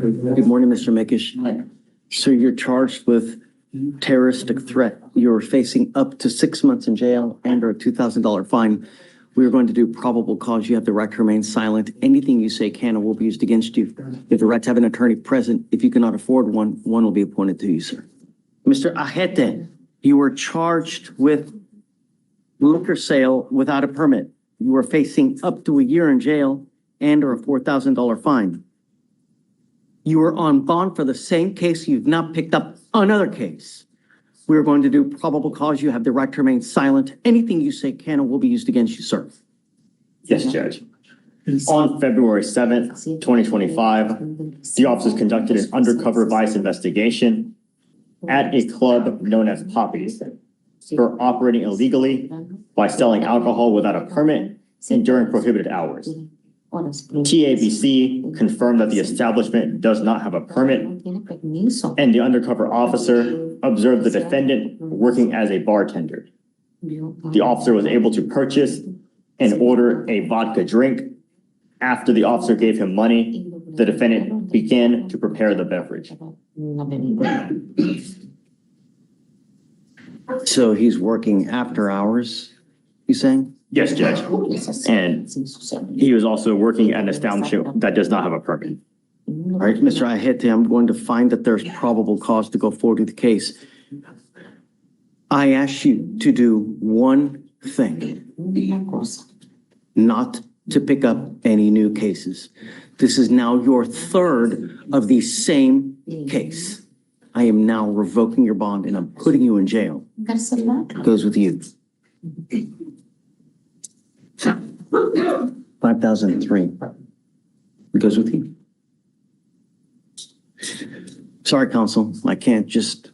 Good morning, Mr. Mikish. So you're charged with terroristic threat. You're facing up to 6 months in jail and or a $2,000 fine. We are going to do probable cause. You have the right to remain silent. Anything you say can or will be used against you. You have the right to have an attorney present. If you cannot afford one, one will be appointed to you, sir. Mr. Ajete, you were charged with liquor sale without a permit. You are facing up to a year in jail and or a $4,000 fine. You are on bond for the same case. You've not picked up another case. We are going to do probable cause. You have the right to remain silent. Anything you say can or will be used against you, sir. Yes, Judge. On February 7th, 2025, the officers conducted an undercover vice investigation at a club known as Poppy's for operating illegally by selling alcohol without a permit and during prohibited hours. TABC confirmed that the establishment does not have a permit, and the undercover officer observed the defendant working as a bartender. The officer was able to purchase and order a vodka drink. After the officer gave him money, the defendant began to prepare the beverage. So he's working after hours, you saying? Yes, Judge. And he was also working at an establishment that does not have a permit. All right, Mr. Ajete, I'm going to find that there's probable cause to go forward with the case. I ask you to do one thing, not to pick up any new cases. This is now your third of the same case. I am now revoking your bond and I'm putting you in jail. Goes with you. 5,003. Goes with you. Sorry, counsel. I can't just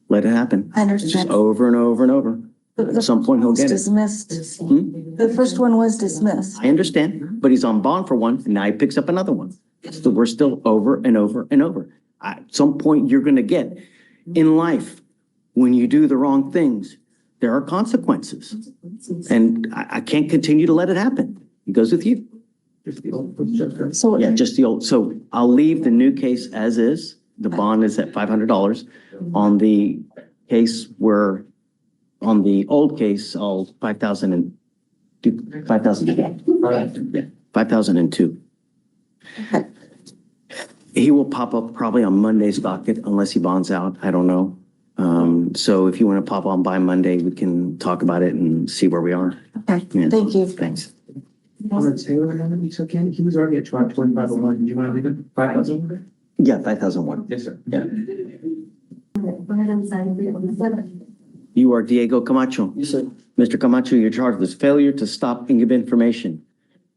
let it happen. I understand. Just over and over and over. At some point, he'll get it. Dismissed. The first one was dismissed. I understand, but he's on bond for one, and now he picks up another one. So we're still over and over and over. At some point, you're going to get in life, when you do the wrong things, there are consequences. And I can't continue to let it happen. It goes with you. So Yeah, just the old. So I'll leave the new case as is. The bond is at $500. On the case where, on the old case, I'll 5,002. 5,002. Okay. He will pop up probably on Monday's docket unless he bonds out. I don't know. So if you want to pop on by Monday, we can talk about it and see where we are. Okay, Yeah. thank you. Thanks. On Taylor, he took in, he was already at 2501. Do you want to leave it? 5,000? Yeah, 5,001. Yes, sir. Yeah. You are Diego Camacho. Yes, sir. Mr. Camacho, you're charged with failure to stop and give information.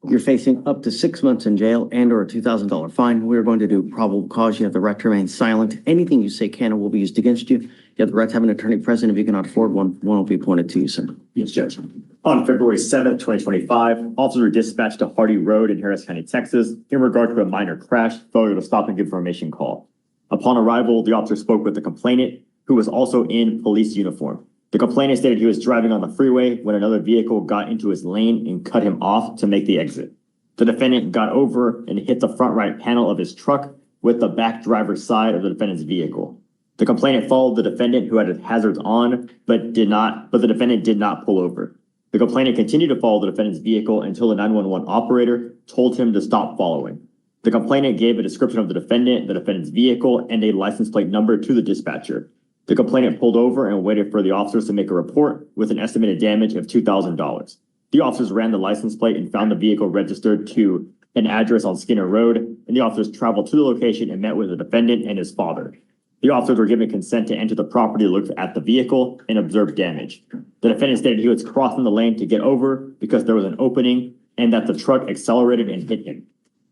You're facing up to 6 months in jail and or a $2,000 fine. We're going to do probable cause. You have the right to remain silent. Anything you say can or will be used against you. You have the right to have an attorney present. If you cannot afford one, one will be appointed to you, sir. Yes, Judge. On February 7th, 2025, officers were dispatched to Hardy Road in Harris County, Texas, in regard to a minor crash, failure to stop and give information call. Upon arrival, the officer spoke with the complainant, who was also in police uniform. The complainant stated he was driving on the freeway when another vehicle got into his lane and cut him off to make the exit. The defendant got over and hit the front right panel of his truck with the back driver's side of the defendant's vehicle. The complainant followed the defendant, who had his hazards on, but the defendant did not pull over. The complainant continued to follow the defendant's vehicle until the 911 operator told him to stop following. The complainant gave a description of the defendant's vehicle, and a license plate number to the dispatcher. The complainant pulled over and waited for the officers to make a report with an estimated damage of $2,000. The officers ran the license plate and found the vehicle registered to an address on Skinner Road, and the officers traveled to the location and met with the defendant and his father. The officers were given consent to enter the property, look at the vehicle, and observe damage. The defendant stated he was crossing the lane to get over because there was an opening and that the truck accelerated and hit him.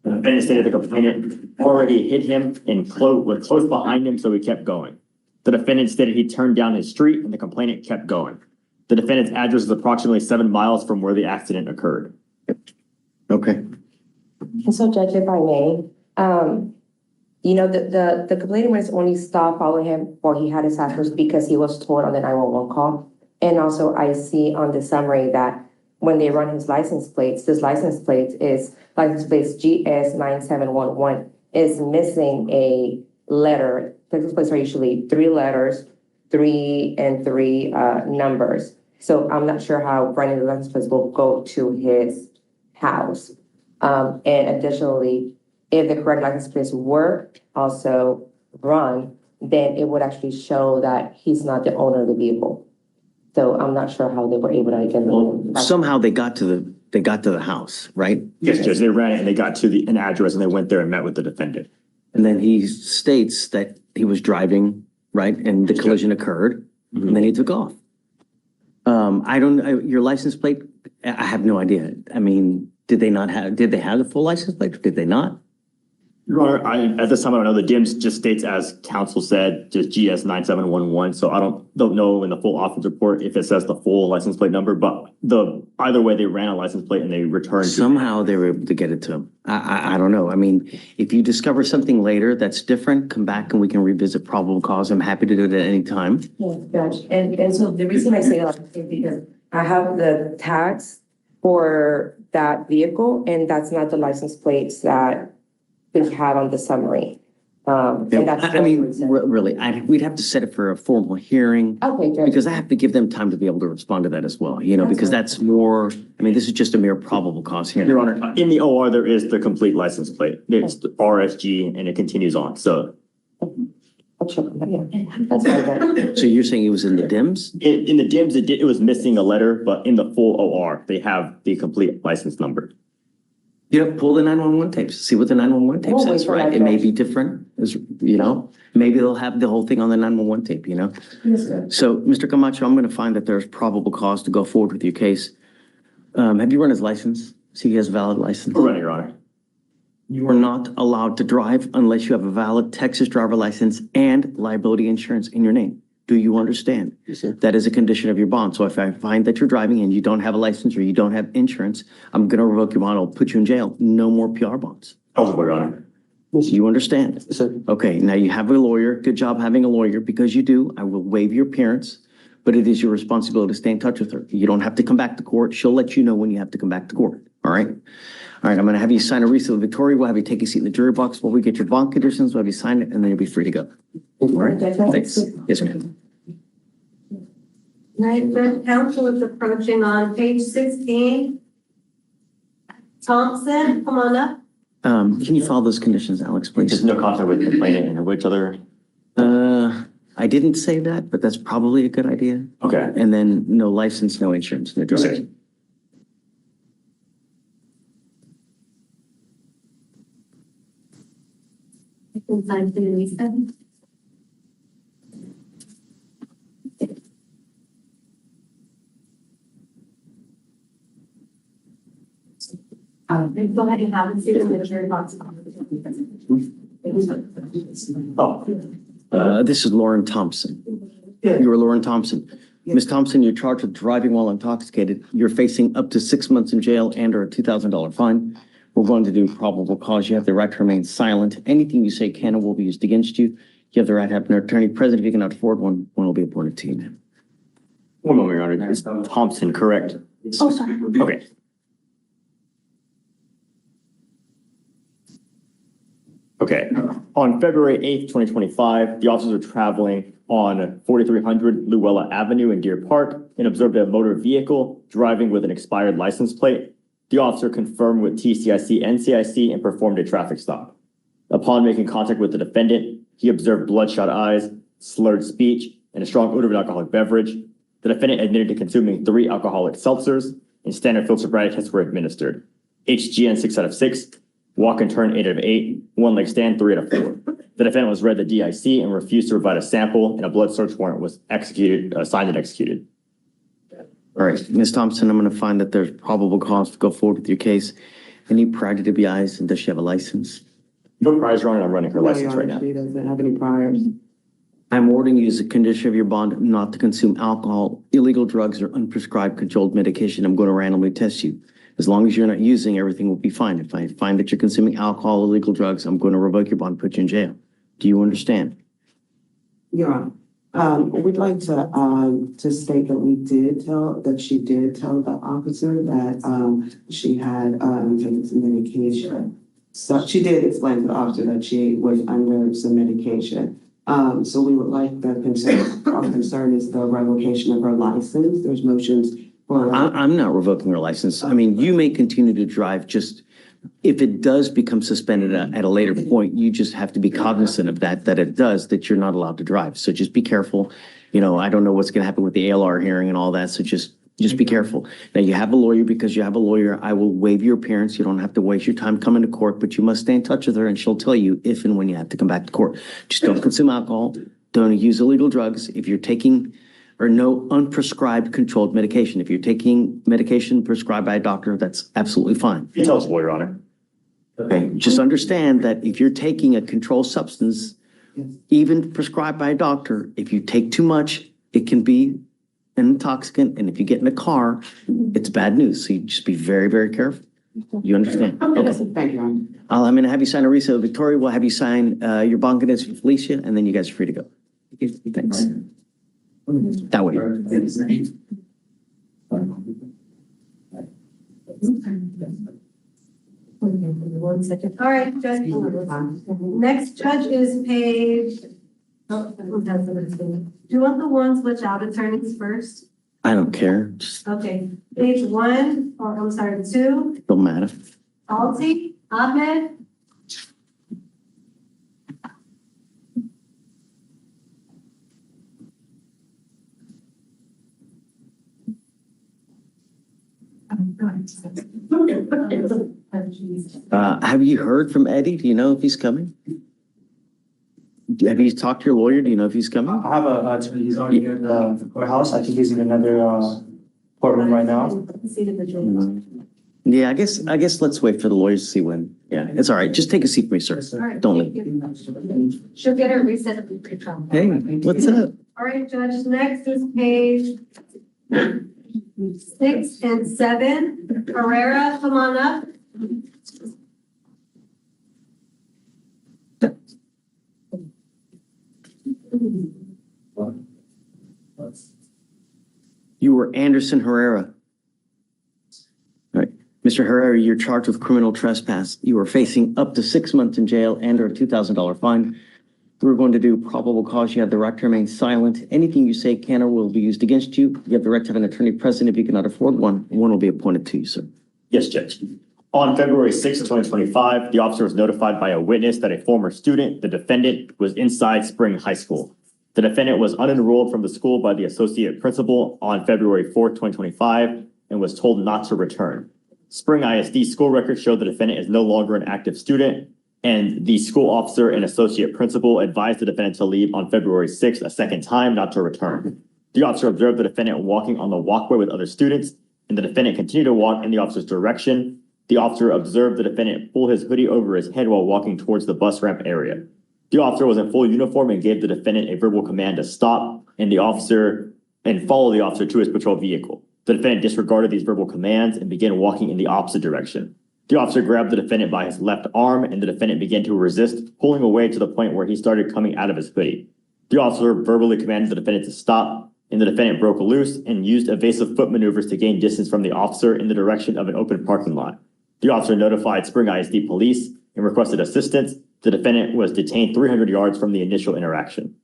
The defendant stated the complainant already hit him and was close behind him, so he kept going. The defendant stated he turned down his street and the complainant kept going. The defendant's address is approximately 7 miles from where the accident occurred. Okay. So, Judge, if I may, the complainant was only stopped following him while he had his hazards because he was told on the 911 call. And also, I see on the summary that when they run his license plates, this license plate is license plates GS9711, is missing a letter. License plates are usually 3 letters, 3 and 3 numbers. So I'm not sure how running the license plates will go to his house. And additionally, if the correct license plates were also run, then it would actually show that he's not the owner of the vehicle. So I'm not sure how they were able to identify. Somehow they got to the house, right? Yes, Judge, they ran it and they got to an address and they went there and met with the defendant. And then he states that he was driving, right? And the collision occurred, and then he took off. Your license plate, I have no idea. I mean, did they have the full license plate or did they not? Your Honor, at this time, I don't know. The DIMS just states, as counsel said, just GS 9711. So I don't know in the full office report if it says the full license plate number, but either way, they ran a license plate and they returned. Somehow they were able to get it to him. I don't know. I mean, if you discover something later that's different, come back and we can revisit probable cause. I'm happy to do it at any time. Yes, Judge. And so the reason I say that is because I have the tags for that vehicle, and that's not the license plates that we have on the summary. And that's I mean, really, we'd have to set it for a formal hearing. Okay, Judge. Because I have to give them time to be able to respond to that as well, because that's more, I mean, this is just a mere probable cause Your hearing. Honor, in the OR, there is the complete license plate. It's the RSG and it continues on. So I'll check on that, yeah. That's fine, Judge. So you're saying it was in the DIMS? in the DIMS, it was missing a letter, but in the full OR, they have the complete license number. Pull the 911 tapes, see what the 911 tape We'll wait says, for right? that, It may Judge. be different, maybe they'll have the whole thing on the 911 tape, Yes, sir. So, Mr. Camacho, I'm going to find that there's probable cause to go forward with your case. Have you run his license? See, he has a valid license. Correct, Your Honor. You are not allowed to drive unless you have a valid Texas driver license and liability insurance in your name. Do you understand? Yes, sir. That is a condition of your bond. So if I find that you're driving and you don't have a license or you don't have insurance, I'm going to revoke your bond. I'll put you in jail. No more PR bonds. Eligible, Your Honor. You understand? Yes, sir. Okay, now you have a lawyer. Good job having a lawyer. Because you do, I will waive your appearance, but it is your responsibility to stay in touch with her. You don't have to come back to court. She'll let you know when you have to come back to court. All right? All right, I'm going to have you sign a receipt of Victoria. We'll have you take a seat in the jury box while we get your bond conditions. We'll have you sign it, and then you'll be free to go. All right? Thanks. Yes, ma'am. Night counsel is approaching on page 16. Thompson, come on up. Can you follow those conditions, Alex, There's please? no contact with the complainant and which other? I didn't say that, but that's probably a good idea. Okay. And then no license, no insurance, no driver's. Okay. Inside the Lisa. Go ahead and have a seat in the jury box. This is Lauren Thompson. You are Lauren Thompson. Ms. Thompson, you're charged with driving while intoxicated. You're facing up to 6 months in jail and/or a $2,000 fine. We're going to do probable cause. You have the right to remain silent. Anything you say can and will be used against you. You have the right to have an attorney present. If you cannot afford one, one will be appointed to you, ma'am. One moment, Your Honor. It's Thompson, correct? Oh, sorry. Okay. Okay. On February 8th, 2025, the officers were traveling on 4300 Luella Avenue in Deer Park and observed a motor vehicle driving with an expired license plate. The officer confirmed with TCIC and CIC and performed a traffic stop. Upon making contact with the defendant, he observed bloodshot eyes, slurred speech, and a strong odor of an alcoholic beverage. The defendant admitted to consuming 3 alcoholic seltzers, and standard field sobriety tests were administered. HGN 6 out of 6, walk and turn 8 out of 8, one leg stand 3 out of 4. The defendant was read the DIC and refused to provide a sample, and a blood search warrant was signed and executed. All right, Ms. Thompson, I'm going to find that there's probable cause to go forward with your case. Any prior to DWIs, and does she have a license? No priors, Your Honor, I'm running her No, license Your right Honor, now. she doesn't have any priors. I'm ordering you as a condition of your bond not to consume alcohol, illegal drugs, or unprescribed controlled medication. I'm going to randomly test you. As long as you're not using, everything will be fine. If I find that you're consuming alcohol, illegal drugs, I'm going to revoke your bond, put you in jail. Do you understand? Your Honor, we'd like to state that she did tell the officer that, she had, taken some medication. So she did explain to the officer that she was under some medication. So we would like our concern is the revocation of her license. There's motions for. I'm not revoking her license. I mean, you may continue to drive, just if it does become suspended at a later point, you just have to be cognizant of that it does, that you're not allowed to drive. So just be careful. You know, I don't know what's going to happen with the ALR hearing and all that. So just be careful. Now, you have a lawyer. Because you have a lawyer, I will waive your appearance. You don't have to waste your time coming to court, but you must stay in touch with her and she'll tell you if and when you have to come back to court. Just don't consume alcohol. Don't use illegal drugs. If you're taking or no unprescribed controlled medication. If you're taking medication prescribed by a doctor, that's absolutely fine. You tell us, Your Honor. Okay, just understand that if you're taking a controlled substance, even prescribed by a doctor, if you take too much, it can be an intoxicant. And if you get in a car, it's bad news. So you just be very, very careful. You understand? Okay, thank you, Your Honor. I'm going to have you sign a resale. Victoria will have you sign your bond condensed for Fleischer, and then you guys are free to go. Thanks. That way. One second. All right, Judge. Next judge is page. Do you want the ones without attorneys first? I don't care. Just Okay, page 1, or I'm sorry, 2, don't matter. Alti, Ahmed. Have you heard from Eddie? Do you know if he's coming? Have you talked to your lawyer? Do you know if he's coming? I have a, he's already here at the courthouse. I think he's in another, courtroom right now. Yeah, I guess let's wait for the lawyers to see when. Yeah, it's all right. Just take a seat for me, sir. All right, Don't thank leave. you. She'll get her reset of the pre-trial. Hey, what's up? All right, Judge, next is page 6 and 7. Herrera, come on up. You were Anderson Herrera. All right. Mr. Herrera, you're charged with criminal trespass. You are facing up to 6 months in jail and or a $2,000 fine. We're going to do probable cause. You have the right to remain silent. Anything you say can or will be used against you. You have the right to have an attorney present if you cannot afford one. One will be appointed to you, sir. Yes, Judge. On February 6th, 2025, the officer was notified by a witness that a former student, the defendant, was inside Spring High School. The defendant was unenrolled from the school by the associate principal on February 4th, 2025, and was told not to return. Spring ISD school records show the defendant is no longer an active student, and the school officer and associate principal advised the defendant to leave on February 6th a second time, not to return. The officer observed the defendant walking on the walkway with other students, and the defendant continued to walk in the officer's direction. The officer observed the defendant pull his hoodie over his head while walking towards the bus ramp area. The officer was in full uniform and gave the defendant a verbal command to stop and follow the officer to his patrol vehicle. The defendant disregarded these verbal commands and began walking in the opposite direction. The officer grabbed the defendant by his left arm and the defendant began to resist, pulling away to the point where he started coming out of his hoodie. The officer verbally commanded the defendant to stop, and the defendant broke loose and used evasive foot maneuvers to gain distance from the officer in the direction of an open parking lot. The officer notified Spring ISD police and requested assistance. The defendant was detained 300 yards from the initial interaction.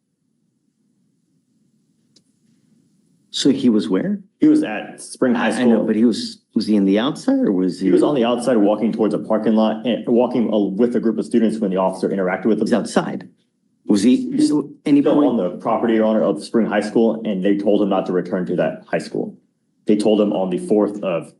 So he was where? He was at Spring High School. I know, but was he in the outside or was he? He was on the outside walking towards a parking lot and walking with a group of students when the officer interacted with him. He was outside. Was he, any Still on point? the property owner of Spring High School, and they told him not to return to that high school. They told him on the 4th of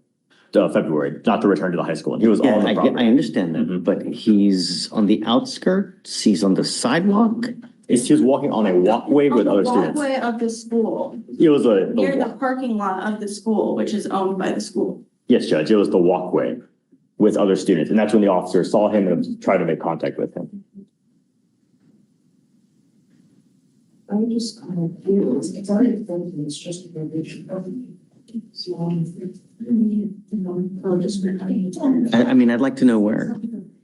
February not to return to the high school, and he was Yeah, on the I property. understand that, Mhm. but he's on the outskirts, he's on the sidewalk. He was walking on a walkway with other students. Walkway of the school, It was near the parking lot of the school, which is owned by the school. Yes, Judge, it was the walkway with other students, and that's when the officer saw him and tried to make contact with him. I'm just confused. It's already been, it's just a provision. I mean, I'd like to know where,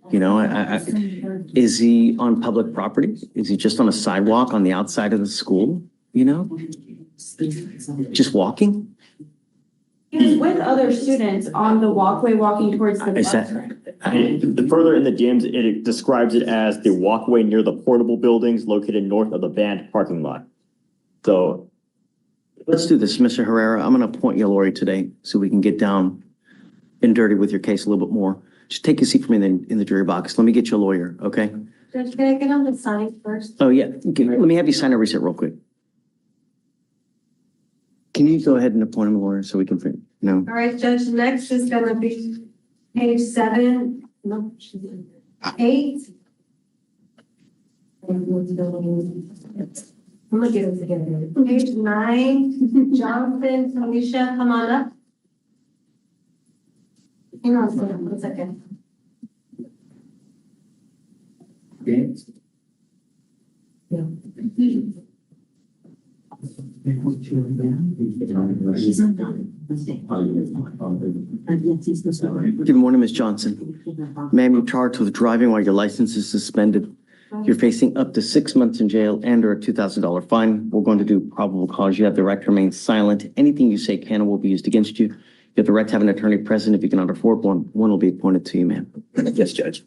you know, is he on public property? Is he just on a sidewalk on the outside of the school, you know? Just walking? He was with other students on the walkway walking towards the Is bus. The further in the DMs, it describes it as the walkway near the portable buildings located north of the band parking lot. So Let's do this, Mr. Herrera. I'm going to appoint you a lawyer today so we can get down and dirty with your case a little bit more. Just take a seat for me in the jury box. Let me get you a lawyer, okay? Judge, can I get on the sign first? Oh, yeah. Okay, let me have you sign a receipt real quick. Can you go ahead and appoint him a lawyer so we can, no? All right, Judge, next is gonna be page 7, no, 8. I'm gonna get it together. Page 9, Jonathan, Talisha, come on up. Hang on one second. Good morning, Ms. Johnson. Ma'am, you're charged with driving while your license is suspended. You're facing up to 6 months in jail and or a $2,000 fine. We're going to do probable cause. You have the right to remain silent. Anything you say can or will be used against you. You have the right to have an attorney present. If you cannot afford one will be appointed to you, ma'am. yes, Judge.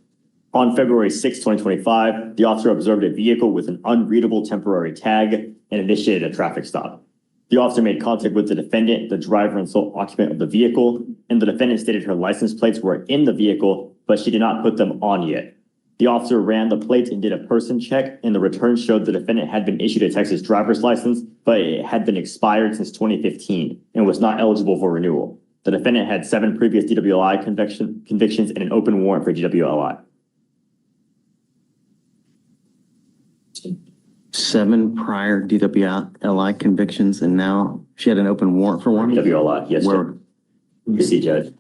On February 6, 2025, the officer observed a vehicle with an unreadable temporary tag and initiated a traffic stop. The officer made contact with the defendant, the driver and sole occupant of the vehicle, and the defendant stated her license plates were in the vehicle, but she did not put them on yet. The officer ran the plates and did a person check, and the return showed the defendant had been issued a Texas driver's license, but it had been expired since 2015 and was not eligible for renewal. The defendant had 7 previous DWI convictions and an open warrant for DWI. 7 prior DWI convictions, and now she had an open warrant for one? DWI, yes, Where? Judge. You see, Judge.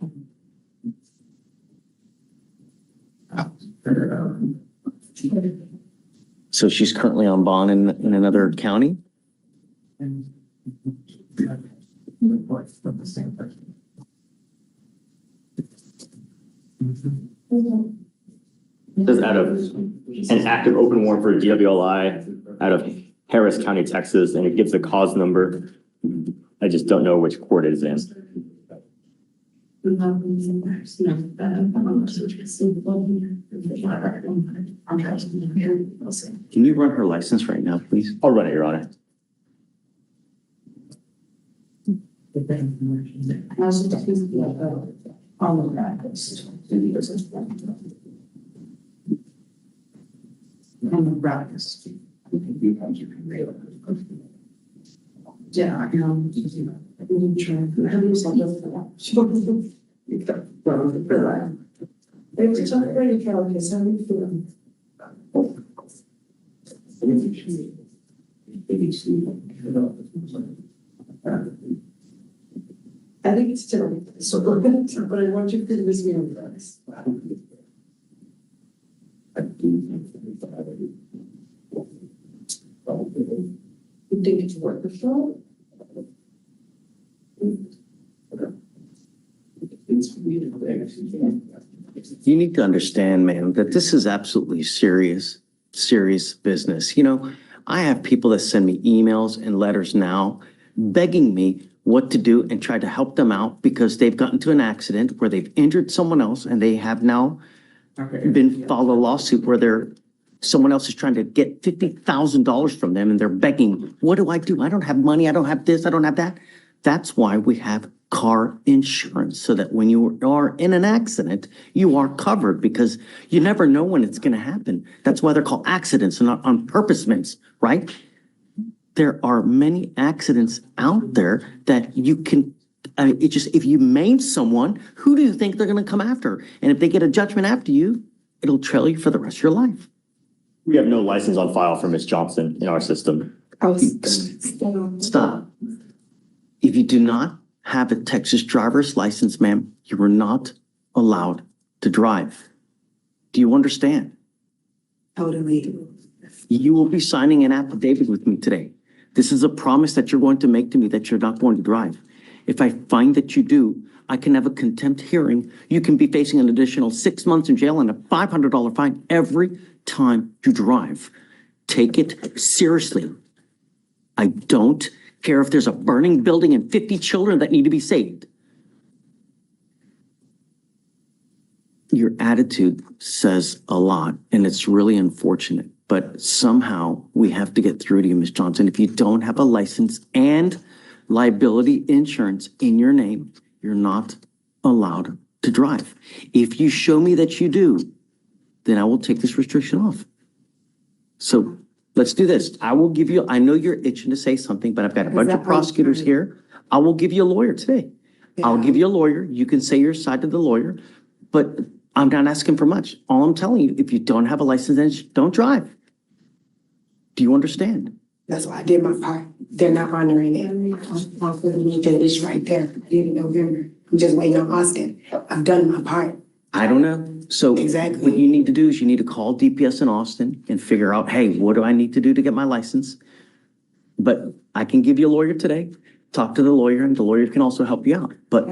So she's currently on bond in another county? This is out of an active open warrant for DWI out of Harris County, Texas, and it gives the cause number. I just don't know which court it is in. Can you run her license right now, please? I'll run it, Your Honor. I think it's terrible, so, but I want you to do this meeting with us. You think it's worth the shot? You need to understand, ma'am, that this is absolutely serious business. You know, I have people that send me emails and letters now begging me what to do and try to help them out because they've gotten into an accident where they've injured someone else and they have now been filed a lawsuit where someone else is trying to get $50,000 from them and they're begging, what do? I don't have money. I don't have this. I don't have that. That's why we have car insurance, so that when you are in an accident, you are covered because you never know when it's going to happen. That's why they're called accidents and not on purposements, right? There are many accidents out there that you can, if you maim someone, who do you think they're going to come after? And if they get a judgment after you, it'll trail you for the rest of your life. We have no license on file for Ms. Johnson in our system. Stop. If you do not have a Texas driver's license, ma'am, you are not allowed to drive. Do you understand? Totally. You will be signing an affidavit with me today. This is a promise that you're going to make to me that you're not going to drive. If I find that you do, I can have a contempt hearing. You can be facing an additional 6 months in jail and a $500 fine every time you drive. Take it seriously. I don't care if there's a burning building and 50 children that need to be saved. your attitude says a lot, and it's really unfortunate. But somehow we have to get through to you, Ms. Johnson. If you don't have a license and liability insurance in your name, you're not allowed to drive. If you show me that you do, then I will take this restriction off. So let's do this. I will give you, I know you're itching to say something, but I've got a bunch of prosecutors here. I will give you a lawyer today. I'll give you a lawyer. You can say your side to the lawyer, but I'm not asking for much. All I'm telling you, if you don't have a license, then don't drive. Do you understand? That's why I did my part. They're not honoring it. It's right there. I did in November. I'm just waiting on Austin. I've done my part. I don't know. So Exactly. what you need to do is you need to call DPS in Austin and figure out, hey, what do I need to do to get my license? But I can give you a lawyer today. Talk to the lawyer, and the lawyer can also help you out. But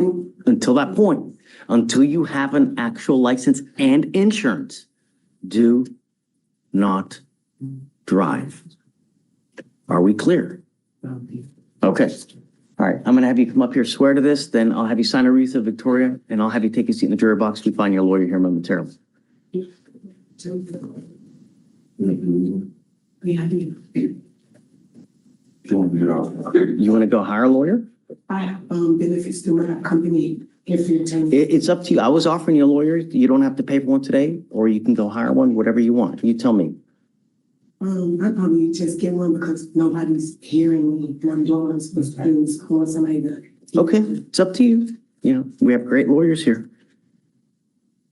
until that point, until you have an actual license and insurance, do not drive. Are we clear? Okay. All right. I'm going to have you come up here, swear to this, then I'll have you sign a wreath of Victoria, and I'll have you take a seat in the jury box. We find you a lawyer here momentarily. You want to go hire a lawyer? I have benefits through my company. If you're telling me. It's up to you. I was offering you a lawyer. You don't have to pay for one today, or you can go hire one, whatever you want. You tell me. I probably just get one because nobody's hearing me and I'm doing supposed to do is call somebody to. Okay, it's up to you. You know, we have great lawyers here.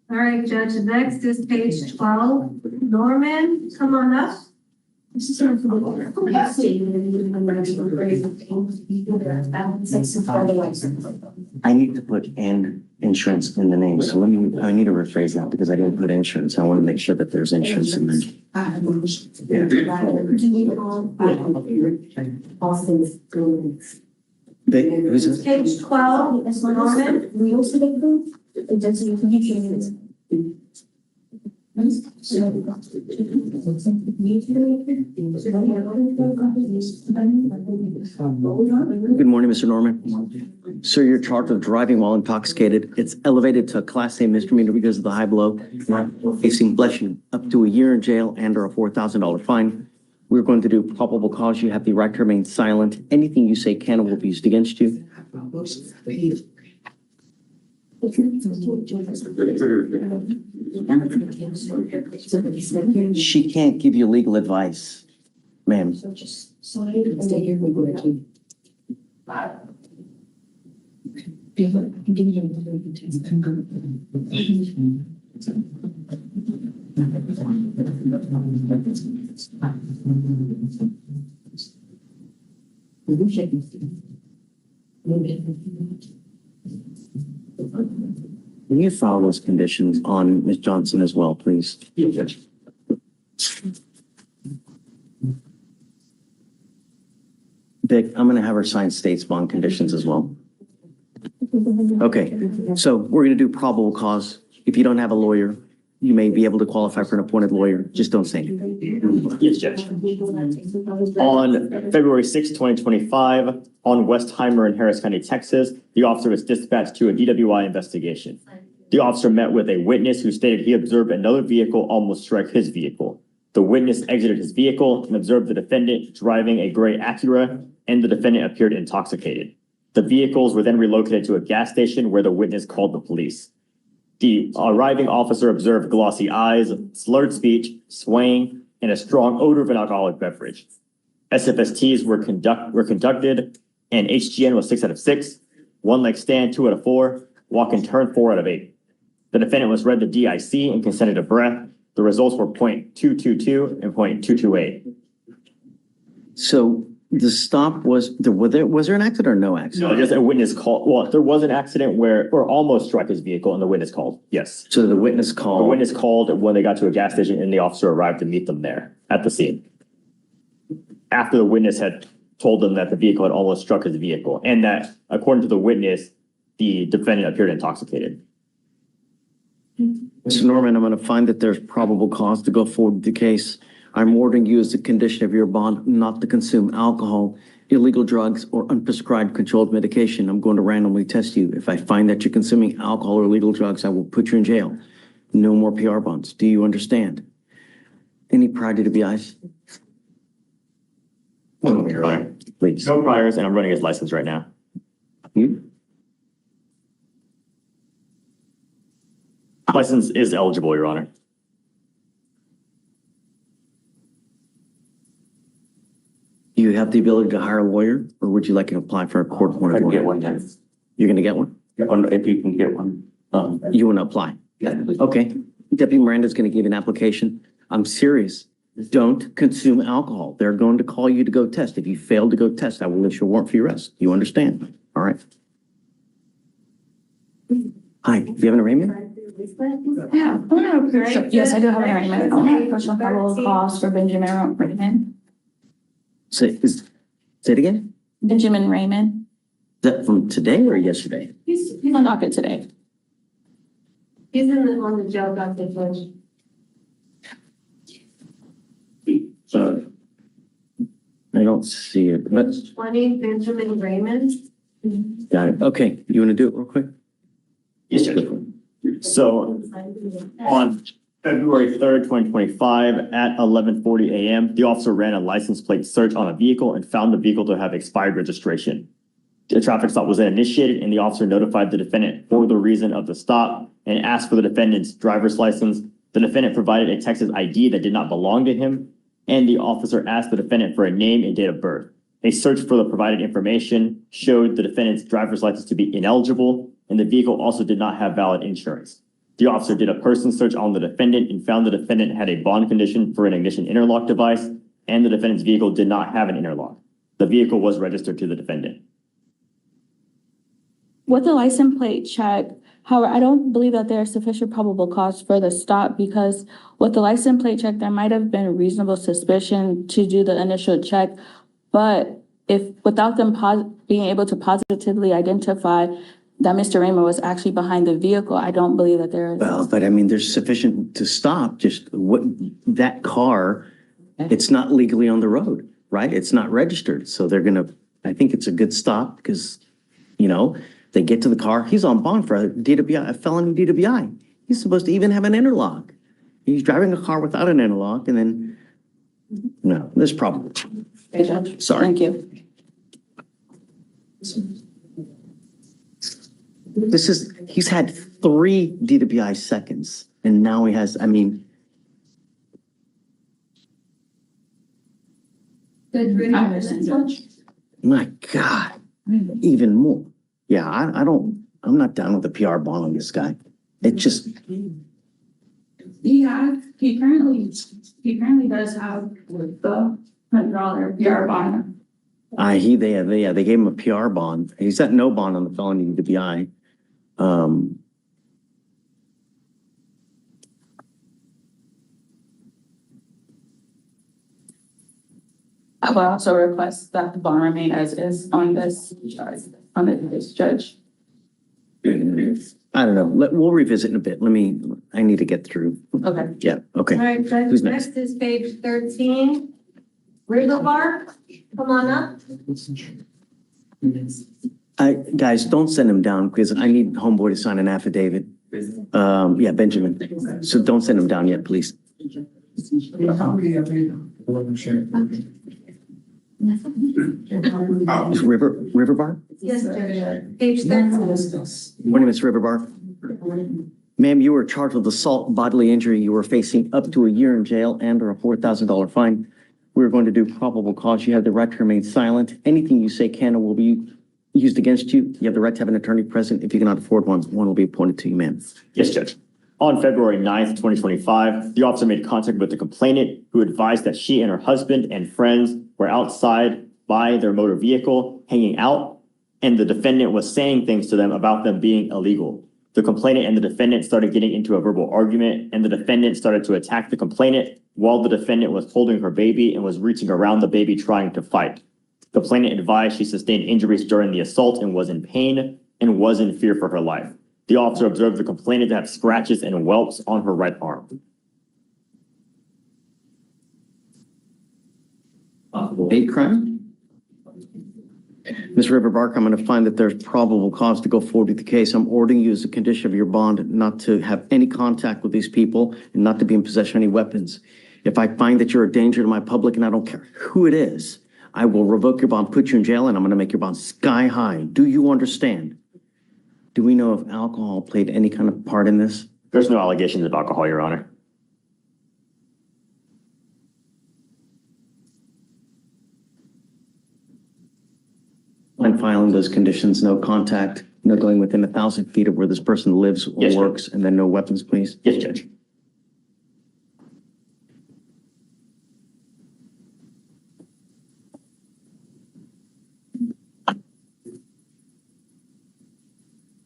All right, Judge, next is page 12. Norman, come on up. I need to put and insurance in the name, so I need to rephrase that because I didn't put insurance. I want to make sure that there's insurance in there. Who's this? Page 12, Norman. Good morning, Mr. Norman. Sir, you're charged with driving while intoxicated. It's elevated to a Class A misdemeanor because of the high blow. Facing blessing up to a year in jail and or a $4,000 fine. We're going to do probable cause. You have the right to remain silent. Anything you say can or will be used against you. She can't give you legal advice, ma'am. Can you follow those conditions on Ms. Johnson as well, please? Yes, Judge. Vic, I'm going to have her sign state's bond conditions as well. Okay, so we're going to do probable cause. If you don't have a lawyer, you may be able to qualify for an appointed lawyer. Just don't say anything. Yes, Judge. On February 6, 2025, on Westheimer in Harris County, Texas, the officer was dispatched to a DWI investigation. The officer met with a witness who stated he observed another vehicle almost strike his vehicle. The witness exited his vehicle and observed the defendant driving a gray Acura, and the defendant appeared intoxicated. The vehicles were then relocated to a gas station where the witness called the police. The arriving officer observed glossy eyes, slurred speech, swaying, and a strong odor of an alcoholic beverage. SFSTs were conducted, and HGN was 6 out of 6, one leg stand 2 out of 4, walk and turn 4 out of 8. The defendant was read the DIC and consented to breath. The results were .222 and .228. So the stop was there an accident or no accident? No, just a witness call. Well, there was an accident where almost struck his vehicle and the witness called. Yes. So the witness The called. witness called when they got to a gas station and the officer arrived to meet them there at the scene. After the witness had told them that the vehicle had almost struck his vehicle and that, according to the witness, the defendant appeared intoxicated. Mr. Norman, I'm going to find that there's probable cause to go forward with the case. I'm ordering you as a condition of your bond not to consume alcohol, illegal drugs, or unprescribed controlled medication. I'm going to randomly test you. If I find that you're consuming alcohol or illegal drugs, I will put you in jail. No more PR bonds. Do you understand? Any prior DWIs? No, Your Honor. Please. No priors, and I'm running his license right now. You? License is eligible, Your Honor. Do you have the ability to hire a lawyer, or would you like to apply for a court-appointed lawyer? Get one, yes. You're gonna get one? If you can get one. You wanna apply? Yeah. Okay. Deputy Miranda's gonna give you an application. I'm serious. Don't consume alcohol. They're going to call you to go test. If you fail to go test, I will issue a warrant for your arrest. You understand? All right. Hi, do you have an arraignment? Yeah. Sure. Yes, I do have an arraignment. I want to push on probable cause for Benjamin Raymond. Say it again? Benjamin Raymond. Is that from today or yesterday? He's on docket today. He's on the jail docket, Judge. So, I don't see it, but 20, Benjamin Raymond. got it. Okay, you want to do it real quick? Yes, Judge. So on February 3rd, 2025, at 11:40 a.m., the officer ran a license plate search on a vehicle and found the vehicle to have expired registration. The traffic stop was then initiated, and the officer notified the defendant for the reason of the stop and asked for the defendant's driver's license. The defendant provided a Texas ID that did not belong to him, and the officer asked the defendant for a name and date of birth. A search for the provided information showed the defendant's driver's license to be ineligible, and the vehicle also did not have valid insurance. The officer did a person search on the defendant and found the defendant had a bond condition for an ignition interlock device, and the defendant's vehicle did not have an interlock. The vehicle was registered to the defendant. With the license plate check, however, I don't believe that there is sufficient probable cause for the stop because with the license plate check, there might have been reasonable suspicion to do the initial check. But if without them being able to positively identify that Mr. Raymond was actually behind the vehicle, I don't believe that there is. Well, but I mean, there's sufficient to stop just what that car, it's not legally on the road, right? It's not registered. So they're gonna, I think it's a good stop because, you know, they get to the car. He's on bond for a DWI, a felony DWI. He's supposed to even have an interlock. He's driving a car without an interlock and then, no, there's probably. Okay, Judge. Sorry. Thank you. He's had 3 DWI seconds and now he has, I mean. I understand, Judge. My God, even more. Yeah, I'm not down with the PR bond on this guy. It just, He currently does have the $100 PR bond. they gave him a PR bond. He's got no bond on the felony DWI. I will also request that the bond remain as is on this judge. I don't know. We'll revisit in a bit. I need to get through. Okay. Yeah, okay. All right, Judge, Who's next? next is page 13. Revocations, come on up. Guys, don't send him down because I need homeboy to sign an affidavit. Yeah, Benjamin. So don't send him down yet, please. Is River Bar? Yes, Judge. Page 13. Morning, Miss River Bar. Ma'am, you were charged with assault, bodily injury. You were facing up to a year in jail and or a $4,000 fine. We're going to do probable cause. You have the right to remain silent. Anything you say can or will be used against you. You have the right to have an attorney present. If you cannot afford one will be appointed to you, ma'am. Yes, Judge. On February 9th, 2025, the officer made contact with the complainant who advised that she and her husband and friends were outside by their motor vehicle hanging out, and the defendant was saying things to them about them being illegal. The complainant and the defendant started getting into a verbal argument, and the defendant started to attack the complainant while the defendant was holding her baby and was reaching around the baby trying to fight. The complainant advised she sustained injuries during the assault and was in pain and was in fear for her life. The officer observed the complainant to have scratches and whelps on her right arm. Hate crime? Ms. Riverbark, I'm going to find that there's probable cause to go forward with the case. I'm ordering you as a condition of your bond not to have any contact with these people and not to be in possession of any weapons. If I find that you're a danger to my public, and I don't care who it is, I will revoke your bond, put you in jail, and I'm going to make your bond sky high. Do you understand? Do we know if alcohol played any kind of part in this? There's no allegations of alcohol, Your Honor. And filing those conditions, no contact, no going within 1,000 feet of where this person lives or Yes, Judge. works, and then no weapons, please? Yes, Judge.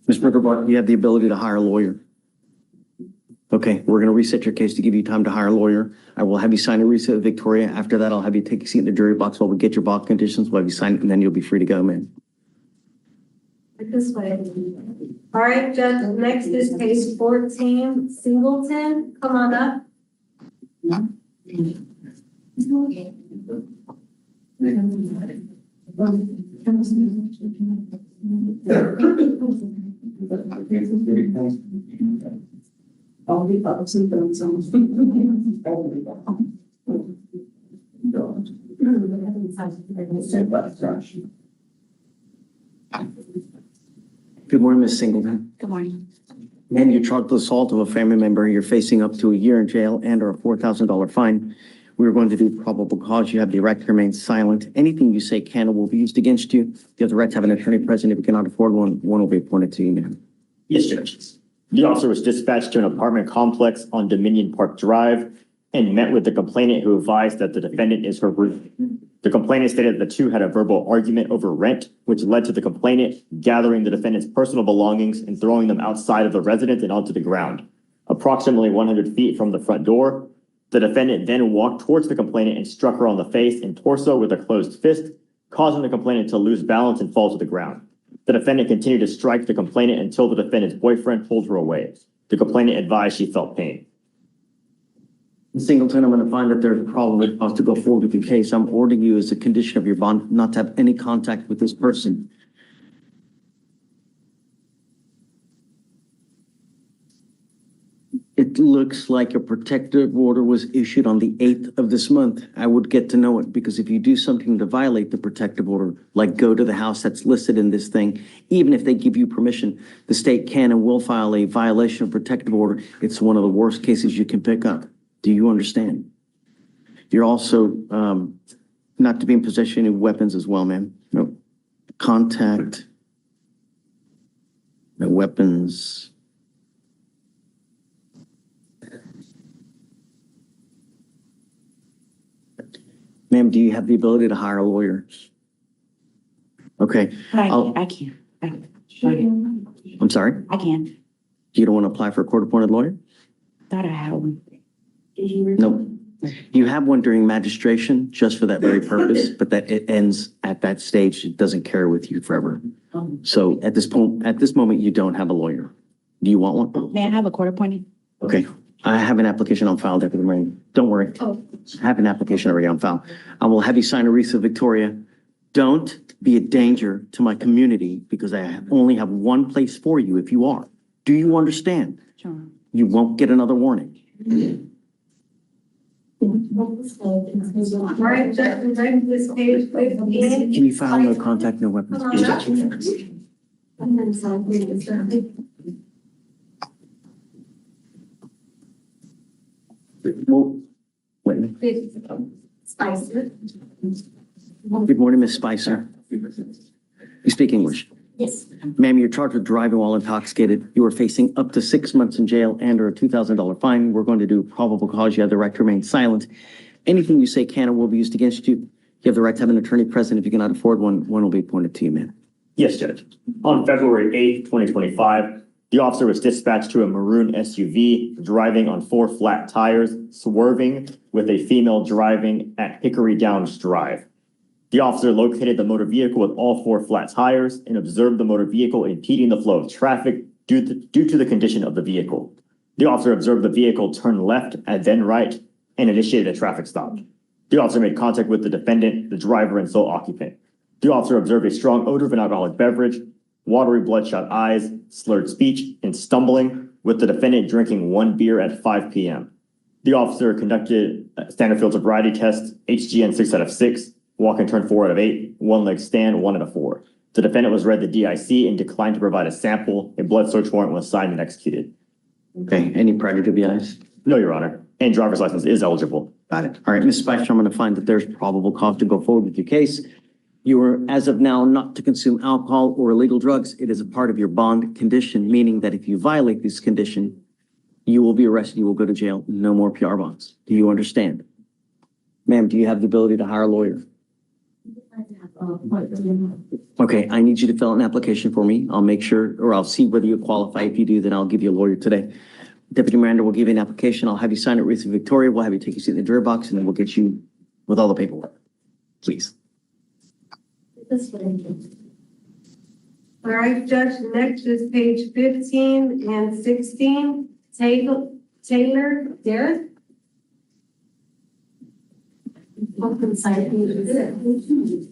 Ms. Riverbark, you have the ability to hire a lawyer. Okay, we're going to reset your case to give you time to hire a lawyer. I will have you sign a reset with Victoria. After that, I'll have you take a seat in the jury box while we get your bond conditions. We'll have you sign it, and then you'll be free to go, man. This way. All right, Judge, next is case 14, Singleton. Come on up. All the ups and downs on. Good morning, Ms. Singleton. Good morning. And you're charged with assault of a family member. You're facing up to a year in jail and or a $4,000 fine. We're going to do probable cause. You have the right to remain silent. Anything you say can or will be used against you. You have the right to have an attorney present. If you cannot afford one, one will be appointed to you, ma'am. Yes, Judge. The officer was dispatched to an apartment complex on Dominion Park Drive and met with the complainant, who advised that the defendant is her roommate. The complainant stated the two had a verbal argument over rent, which led to the complainant gathering the defendant's personal belongings and throwing them outside of the residence and onto the ground. Approximately 100 feet from the front door, the defendant then walked towards the complainant and struck her on the face and torso with a closed fist, causing the complainant to lose balance and fall to the ground. The defendant continued to strike the complainant until the defendant's boyfriend pulled her away. The complainant advised she felt pain. Ms. Singleton, I'm going to find that there's probable cause to go forward with the case. I'm ordering you as a condition of your bond not to have any contact with this person. It looks like a protective order was issued on the 8th of this month. I would get to know it, because if you do something to violate the protective order, like go to the house that's listed in this thing, even if they give you permission, the state can and will file a violation of protective order. It's one of the worst cases you can pick up. Do you understand? You're also not to be in possession of weapons as well, ma'am. No contact, no weapons. Ma'am, do you have the ability to hire a lawyer? Okay. I can. I'm sorry? I can. You don't want to apply for a court-appointed lawyer? Thought I had one. No. You have one during magistration just for that very purpose, but that it ends at that stage. It doesn't carry with you forever. So at this moment, you don't have a lawyer. Do you want one? May I have a court appointed? Okay. I have an application on file, Deputy Marine. Don't worry. I have an application already on file. I will have you sign a receipt, Victoria. Don't be a danger to my community, because I only have one place for you if you are. Do you understand? Sure. You won't get another warning. All right, Judge, we ready for this case 15? Can you file no contact, no weapons? Come on up. Well, wait a minute. Spicer. Good morning, Ms. Spicer. You speak English? Yes. Ma'am, you're charged with driving while intoxicated. You are facing up to 6 months in jail and or a $2,000 fine. We're going to do probable cause. You have the right to remain silent. Anything you say can or will be used against you. You have the right to have an attorney present. If you cannot afford one, one will be appointed to you, ma'am. Yes, Judge. On February 8th, 2025, the officer was dispatched to a maroon SUV driving on 4 flat tires, swerving with a female driving at Hickory Downs Drive. The officer located the motor vehicle with all 4 flat tires and observed the motor vehicle impeding the flow of traffic due to the condition of the vehicle. The officer observed the vehicle turn left and then right and initiated a traffic stop. The officer made contact with the defendant, the driver, and sole occupant. The officer observed a strong odor of an alcoholic beverage, watery bloodshot eyes, slurred speech, and stumbling, with the defendant drinking 1 beer at 5 p.m. The officer conducted a standard field sobriety test, HGN 6 out of 6, walk and turn 4 out of 8, one leg stand 1 out of 4. The defendant was read the DIC and declined to provide a sample. A blood search warrant was signed and executed. Okay, any prior DWIs? No, Your Honor. And driver's license is eligible. Got it. All right, Ms. Fleischer, I'm going to find that there's probable cause to go forward with your case. You are, as of now, not to consume alcohol or illegal drugs. It is a part of your bond condition, meaning that if you violate this condition, you will be arrested, you will go to jail, no more PR bonds. Do you understand? Ma'am, do you have the ability to hire a lawyer? Okay, I need you to fill out an application for me. I'll make sure, or I'll see whether you qualify. If you do, then I'll give you a lawyer today. Deputy Miranda will give you an application. I'll have you sign it with Victoria. We'll have you take your seat in the jury box, and then we'll get you with all the paperwork. Please. This way. All right, Judge, next is page 15 and 16. Taylor Derek. Open side. Thank you.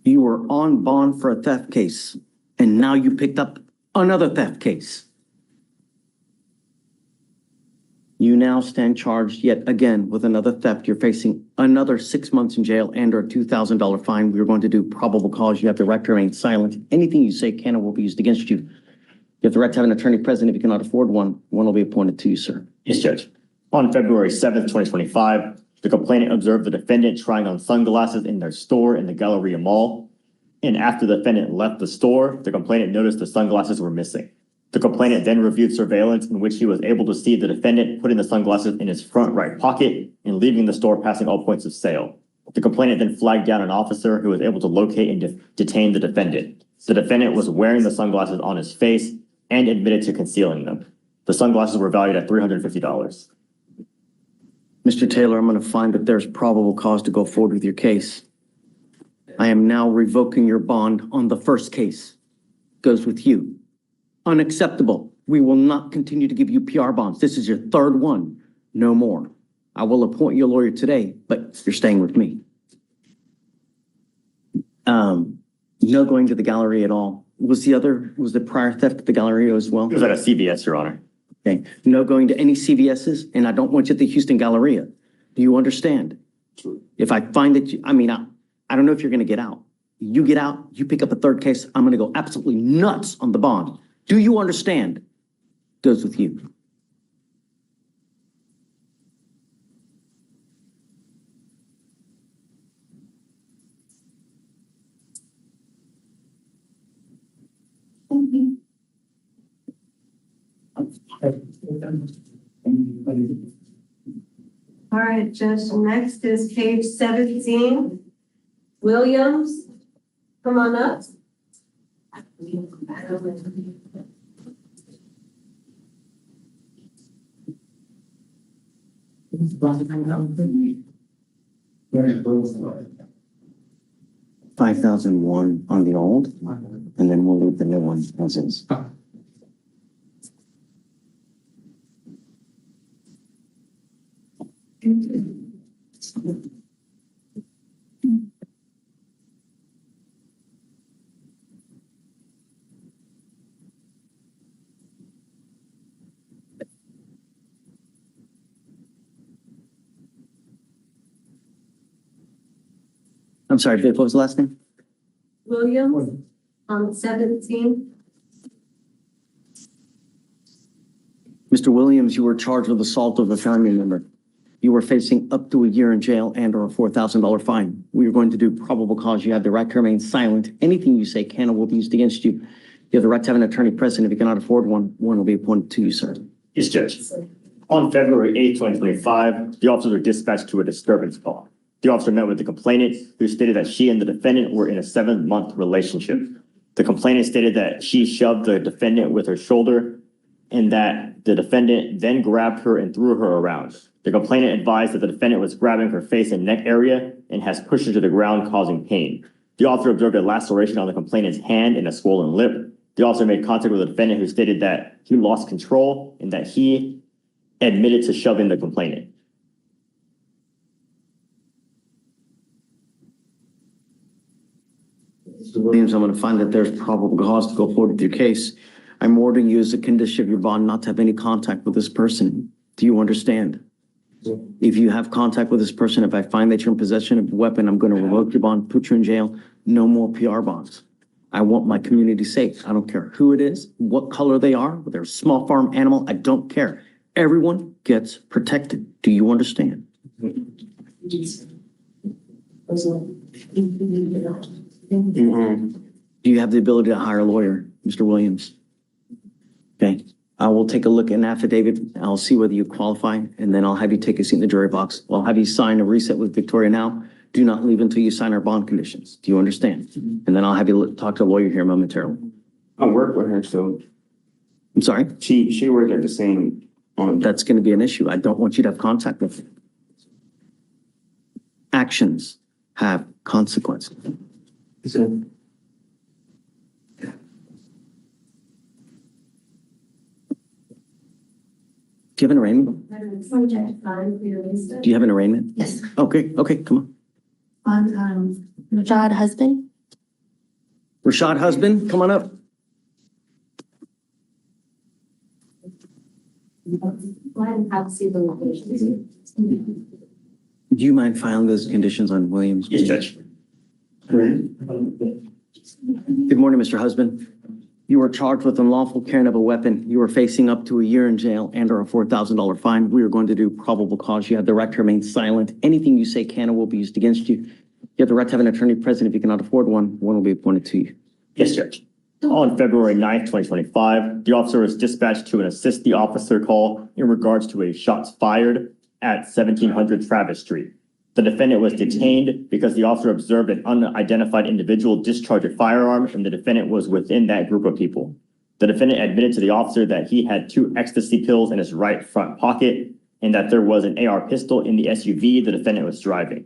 You were on bond for a theft case, and now you picked up another theft case. You now stand charged yet again with another theft. You're facing another 6 months in jail and or a $2,000 fine. We're going to do probable cause. You have the right to remain silent. Anything you say can or will be used against you. You have the right to have an attorney present. If you cannot afford one, one will be appointed to you, sir. Yes, Judge. On February 7th, 2025, the complainant observed the defendant trying on sunglasses in their store in the Galleria Mall. And after the defendant left the store, the complainant noticed the sunglasses were missing. The complainant then reviewed surveillance in which he was able to see the defendant putting the sunglasses in his front right pocket and leaving the store passing all points of sale. The complainant then flagged down an officer who was able to locate and detain the defendant. The defendant was wearing the sunglasses on his face and admitted to concealing them. The sunglasses were valued at $350. Mr. Taylor, I'm going to find that there's probable cause to go forward with your case. I am now revoking your bond on the first case. Goes with you. Unacceptable. We will not continue to give you PR bonds. This is your third one. No more. I will appoint you a lawyer today, but you're staying with me. No going to the Galleria at all. Was the prior theft at the Galleria as well? It was at a CVS, Your Honor. Okay. No going to any CVS's, and I don't want you at the Houston Galleria. Do you understand? If I find that I don't know if you're going to get out. You get out, you pick up a third case, I'm going to go absolutely nuts on the bond. Do you understand? Goes with you. All right, Judge, next is page 17. Williams, come on up. $5,001 on the old, and then we'll leave the new one as is. I'm sorry, Vic, what was the last name? Williams, 17. Mr. Williams, you were charged with assault of a family member. You were facing up to a year in jail and or a $4,000 fine. We are going to do probable cause. You have the right to remain silent. Anything you say can or will be used against you. You have the right to have an attorney present. If you cannot afford one, one will be appointed to you, sir. Yes, Judge. On February 8th, 2025, the officers were dispatched to a disturbance call. The officer met with the complainant, who stated that she and the defendant were in a 7-month relationship. The complainant stated that she shoved the defendant with her shoulder and that the defendant then grabbed her and threw her around. The complainant advised that the defendant was grabbing her face and neck area and has pushed her to the ground, causing pain. The officer observed a laceration on the complainant's hand and a swollen lip. The officer made contact with the defendant, who stated that he lost control and that he admitted to shoving the complainant. Mr. Williams, I'm going to find that there's probable cause to go forward with your case. I'm ordering you as a condition of your bond not to have any contact with this person. Do you understand? If you have contact with this person, if I find that you're in possession of a weapon, I'm going to revoke your bond, put you in jail. No more PR bonds. I want my community safe. I don't care who it is, what color they are, whether they're a small farm animal, I don't care. Everyone gets protected. Do you understand? Do you have the ability to hire a lawyer, Mr. Williams? Okay, I will take a look at an affidavit. I'll see whether you qualify, and then I'll have you take a seat in the jury box. I'll have you sign a reset with Victoria now. Do not leave until you sign our bond conditions. Do you understand? And then I'll have you talk to a lawyer here momentarily. I work with her, so I'm sorry? she worked at the same. That's going to be an issue. I don't want you to have contact with her. Actions have consequences. Do you have an arraignment? Do you have an arraignment? Yes. Okay, come on. On, Rashad husband? Rashad husband, come on up. Do you mind filing those conditions on Williams? Yes, Judge. Good morning, Mr. Husband. You were charged with unlawful carrying of a weapon. You are facing up to a year in jail and or a $4,000 fine. We are going to do probable cause. You have the right to remain silent. Anything you say can or will be used against you. You have the right to have an attorney present. If you cannot afford one, one will be appointed to you. Yes, Judge. On February 9th, 2025, the officer was dispatched to an assist the officer call in regards to a shots fired at 1700 Travis Street. The defendant was detained because the officer observed an unidentified individual discharge a firearm, and the defendant was within that group of people. The defendant admitted to the officer that he had 2 ecstasy pills in his right front pocket and that there was an AR pistol in the SUV the defendant was driving.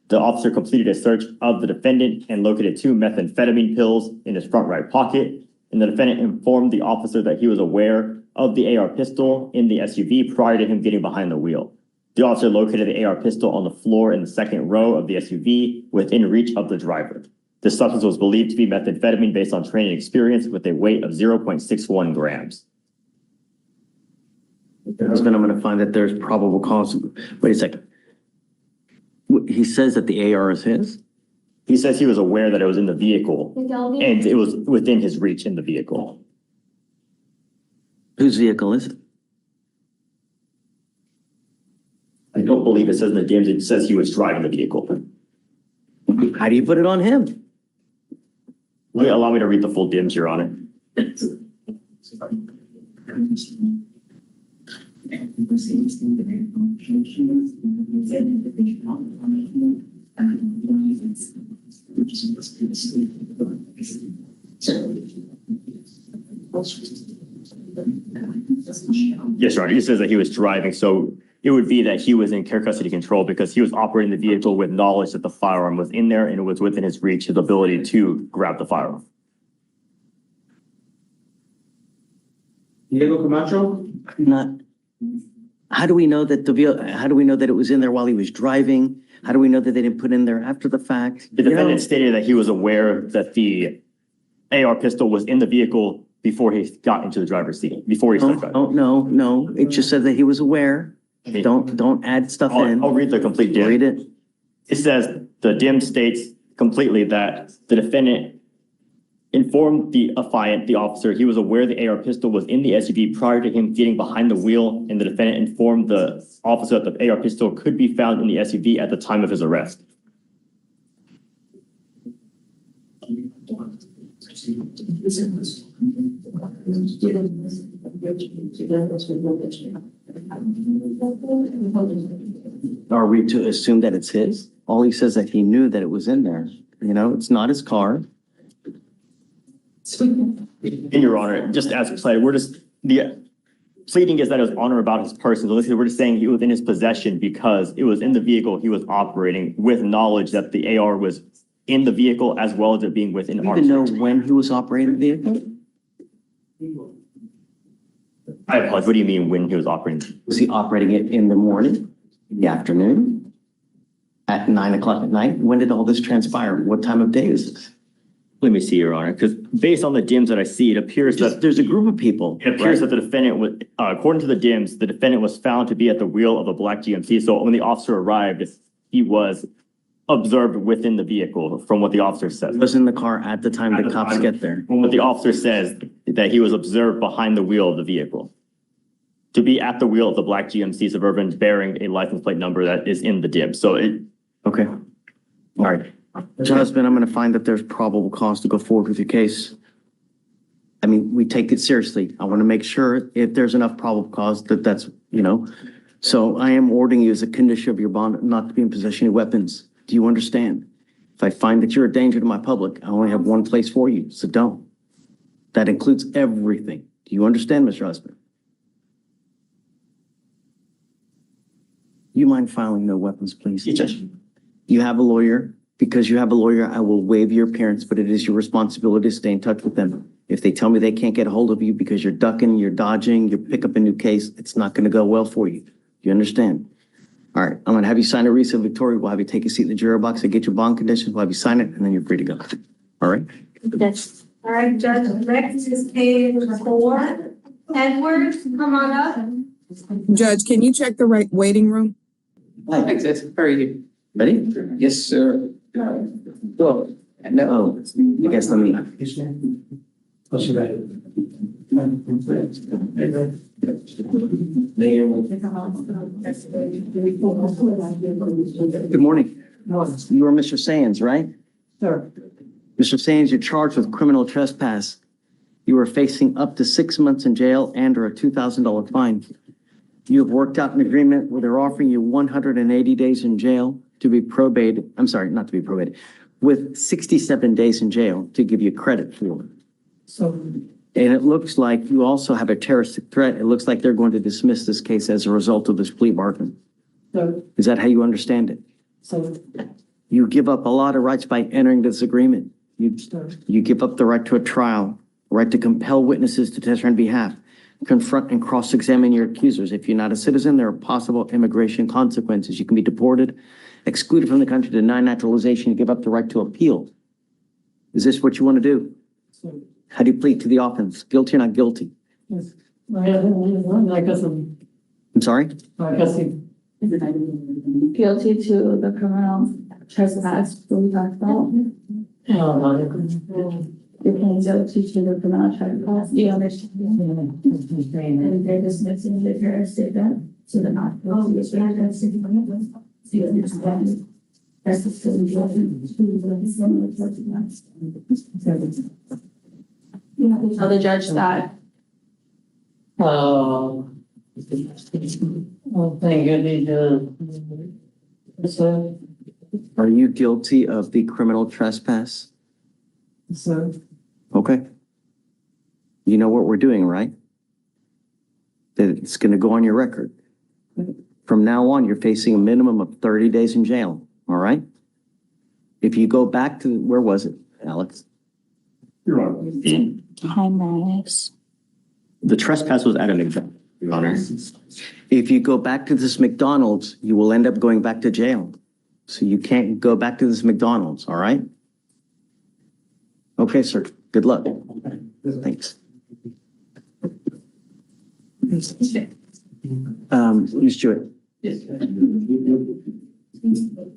The officer completed a search of the defendant and located 2 methamphetamine pills in his front right pocket, and the defendant informed the officer that he was aware of the AR pistol in the SUV prior to him getting behind the wheel. The officer located the AR pistol on the floor in the second row of the SUV within reach of the driver. The substance was believed to be methamphetamine based on training experience with a weight of 0.61 grams. Husband, I'm going to find that there's probable cause. Wait a second. He says that the AR is his? He says he was aware that it was in the vehicle and it was within his reach in the vehicle. Whose vehicle is it? I don't believe it says in the DMs, it says he was driving the vehicle. How do you put it on him? Will you allow me to read the full DMs, Your Honor? Yes, Your Honor. He says that he was driving, so it would be that he was in care custody control because he was operating the vehicle with knowledge that the firearm was in there and it was within his reach, his ability to grab the firearm. Diego Camacho? Not. How do we know that how do we know that it was in there while he was driving? How do we know that they didn't put it in there after the fact? The defendant stated that he was aware that the AR pistol was in the vehicle before he got into the driver's seat, before he started driving. Oh, no. It just said that he was aware. Don't add stuff in. I'll read the complete DIM. Read it. It says the DIM states completely that the defendant informed the affiant, the officer, he was aware the AR pistol was in the SUV prior to him getting behind the wheel, and the defendant informed the officer that the AR pistol could be found in the SUV at the time of his arrest. Are we to assume that it's his? All he says that he knew that it was in there. You know, it's not his car. In your honor, just as play, we're just, the pleading is that it was on or about his person. So we're just saying he was in his possession because it was in the vehicle he was operating with knowledge that the AR was in the vehicle as well as it being within. Do you even know when he was operating the vehicle? I apologize. What do you mean when he was operating? Was he operating it in the morning, the afternoon, at 9 o'clock at night? When did all this transpire? What time of day is this? Let me see, your honor, because based on the DIMS that I see, it appears that There's a group of people. it appears that the defendant was, according to the DIMS, the defendant was found to be at the wheel of a black GMC. So when the officer arrived, he was observed within the vehicle from what the officer says. Was in the car at the time the cops get there. From what the officer says, that he was observed behind the wheel of the vehicle. To be at the wheel of the black GMC Suburban bearing a license plate number that is in the DIMS. So it. Okay. All right. Mr. Husband, I'm going to find that there's probable cause to go forward with your case. I mean, we take it seriously. I want to make sure if there's enough probable cause that that's, you know. So I am ordering you as a condition of your bond not to be in possession of weapons. Do you understand? If I find that you're a danger to my public, I only have one place for you. So don't. That includes everything. Do you understand, Mr. Husband? You mind filing no weapons, please? Yes, Judge. You have a lawyer. Because you have a lawyer, I will waive your appearance, but it is your responsibility to stay in touch with them. If they tell me they can't get a hold of you because you're ducking, you're dodging, you pick up a new case, it's not going to go well for you. You understand? All right, I'm going to have you sign a receipt, Victoria. We'll have you take a seat in the juror box and get your bond conditions. We'll have you sign it, and then you're free to go. All right? Yes. All right, Judge, next is case 4. Edwards, come on up. Judge, can you check the right waiting room? Hi. Very good. Ready? Yes, sir. Well, No. I guess let me. Good morning. You are Mr. Sands, right? Sir. Mr. Sands, you're charged with criminal trespass. You are facing up to 6 months in jail and or a $2,000 fine. You have worked out an agreement where they're offering you 180 days in jail to be probated. I'm sorry, not to be probated, with 67 days in jail to give you credit for it. So. And it looks like you also have a terroristic threat. It looks like they're going to dismiss this case as a result of this plea bargain. So. Is that how you understand it? So. You give up a lot of rights by entering this agreement. You give up the right to a trial, right to compel witnesses to testify on behalf, confront and cross-examine your accusers. If you're not a citizen, there are possible immigration consequences. You can be deported, excluded from the country, denied naturalization, you give up the right to appeal. Is this what you want to do? How do you plead to the offense? Guilty or not guilty? Yes. I'm sorry? Guilty to the criminal trespass that we talked about. You're pleading guilty to the criminal trespass. Do you understand? And they're dismissing the terroristic event, so they're not guilty. So you understand? That's the same tell the judge that. Oh, thank you. Sir. Are you guilty of the criminal trespass? Sir. Okay. You know what we're doing, right? That it's going to go on your record. From now on, you're facing a minimum of 30 days in jail, all right? If you go back to, where was it, Alex? Your honor. Hi, Maris. The trespass was at an exam, your honor. If you go back to this McDonald's, you will end up going back to jail. So you can't go back to this McDonald's, all right? Okay, sir. Good luck. Thanks. Ms. Jewett.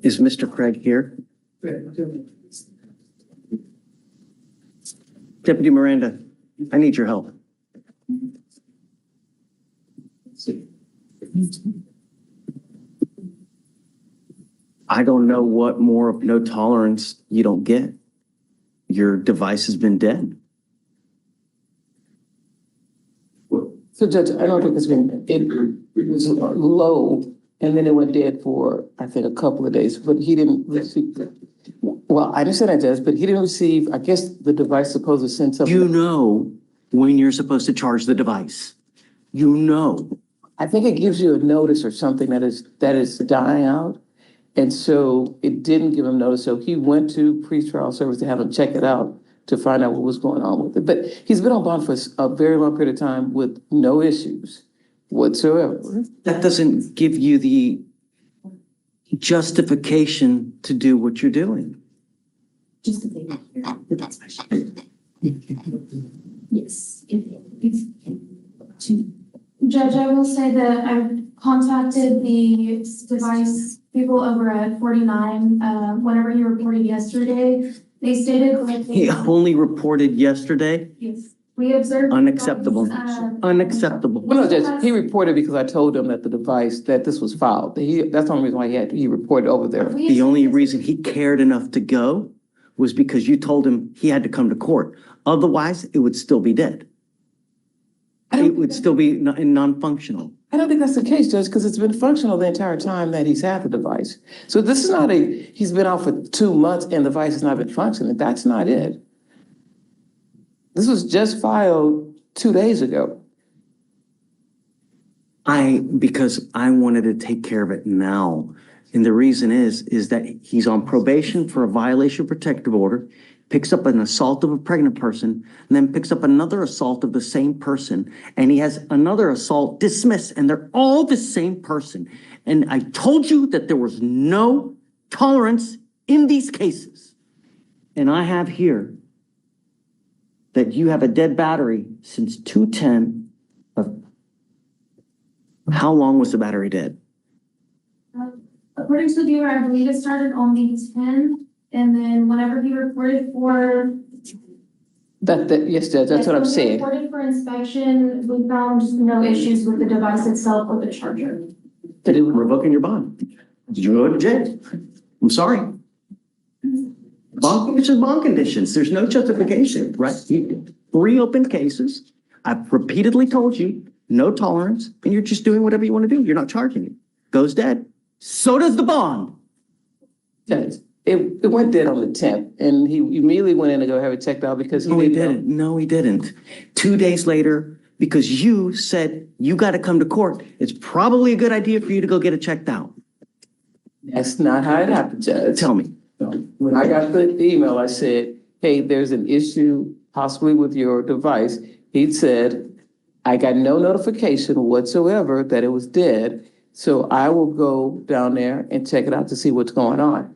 Is Mr. Craig here? Deputy Miranda, I need your help. I don't know what more of no tolerance you don't get. Your device has been dead. So Judge, I don't think it's been, it was low And then it went dead for, I think, a couple of days, but he didn't receive, well, I understand that, Judge, but he didn't receive, I guess the device supposed to send something. You know when you're supposed to charge the device. You know. I think it gives you a notice or something that is dying out. And so it didn't give him notice. So he went to pretrial service to have him check it out to find out what was going on with it. But he's been on bond for a very long period of time with no issues whatsoever. That doesn't give you the justification to do what you're doing. Just the thing. Yes. Judge, I will say that I've contacted the device people over at 49, whenever he reported yesterday. They stated like He only reported yesterday. yes, we observed. Unacceptable. Unacceptable. Well, no, Judge, he reported because I told him that the device, that this was filed. That's the only reason why he reported over there. The only reason he cared enough to go was because you told him he had to come to court. Otherwise, it would still be dead. It would still be non-functional. I don't think that's the case, Judge, because it's been functional the entire time that he's had the device. So this is not he's been out for 2 months and the device has not been functioning. That's not it. This was just filed 2 days ago. Because I wanted to take care of it now. And the reason is that he's on probation for a violation of protective order, picks up an assault of a pregnant person, and then picks up another assault of the same person. And he has another assault dismissed, and they're all the same person. And I told you that there was no tolerance in these cases. And I have here that you have a dead battery since 2/10 of how long was the battery dead? According to the viewer, I believe it started on the 10th, and then whenever he reported for. Yes, Judge, that's what I'm saying. Reported for inspection, we found no issues with the device itself or the charger. That it was revoking your bond. You go to jail. I'm sorry. Bond conditions, bond conditions. There's no justification, right? 3 open cases. I've repeatedly told you, no tolerance, and you're just doing whatever you want to do. You're not charging it. Goes dead. So does the bond. Judge, it went dead on the 10th, and he immediately went in to go have it checked out because he didn't. No, he didn't. 2 days later, because you said you got to come to court, it's probably a good idea for you to go get it checked out. That's not how it happened, Judge. Tell me. When I got the email, I said, hey, there's an issue possibly with your device. He said, I got no notification whatsoever that it was dead. So I will go down there and check it out to see what's going on.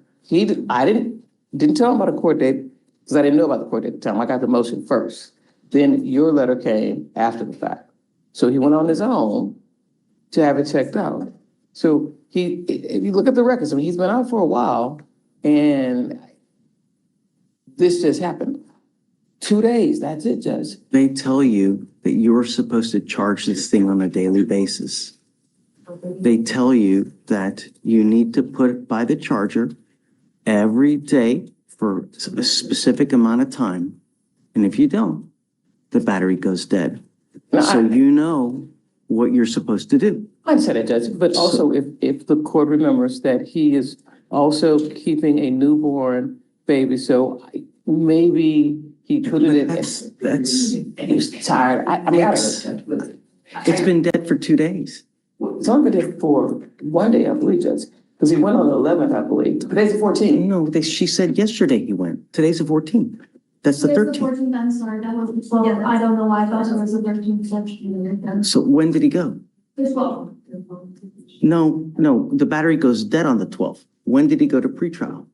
I didn't tell him about a court date because I didn't know about the court date at the time. I got the motion first. Then your letter came after the fact. So he went on his own to have it checked out. So if you look at the records, I mean, he's been out for a while and this just happened. 2 days, that's it, Judge. They tell you that you're supposed to charge this thing on a daily basis. They tell you that you need to put it by the charger every day for a specific amount of time. And if you don't, the battery goes dead. So you know what you're supposed to do. I said it, Judge, but also if the court remembers that he is also keeping a newborn baby, so maybe he put it in. He was tired. I mean, It's been dead for 2 days. It's only been dead for 1 day, I believe, Judge, because he went on the 11th, I believe. Today's the 14th. No, she said yesterday he went. Today's the 14th. That's the 13th. 14th, I'm sorry, that was the 12th. I don't know why I thought it was the 13th. So when did he go? The 12th. No, the battery goes dead on the 12th. When did he go to pretrial?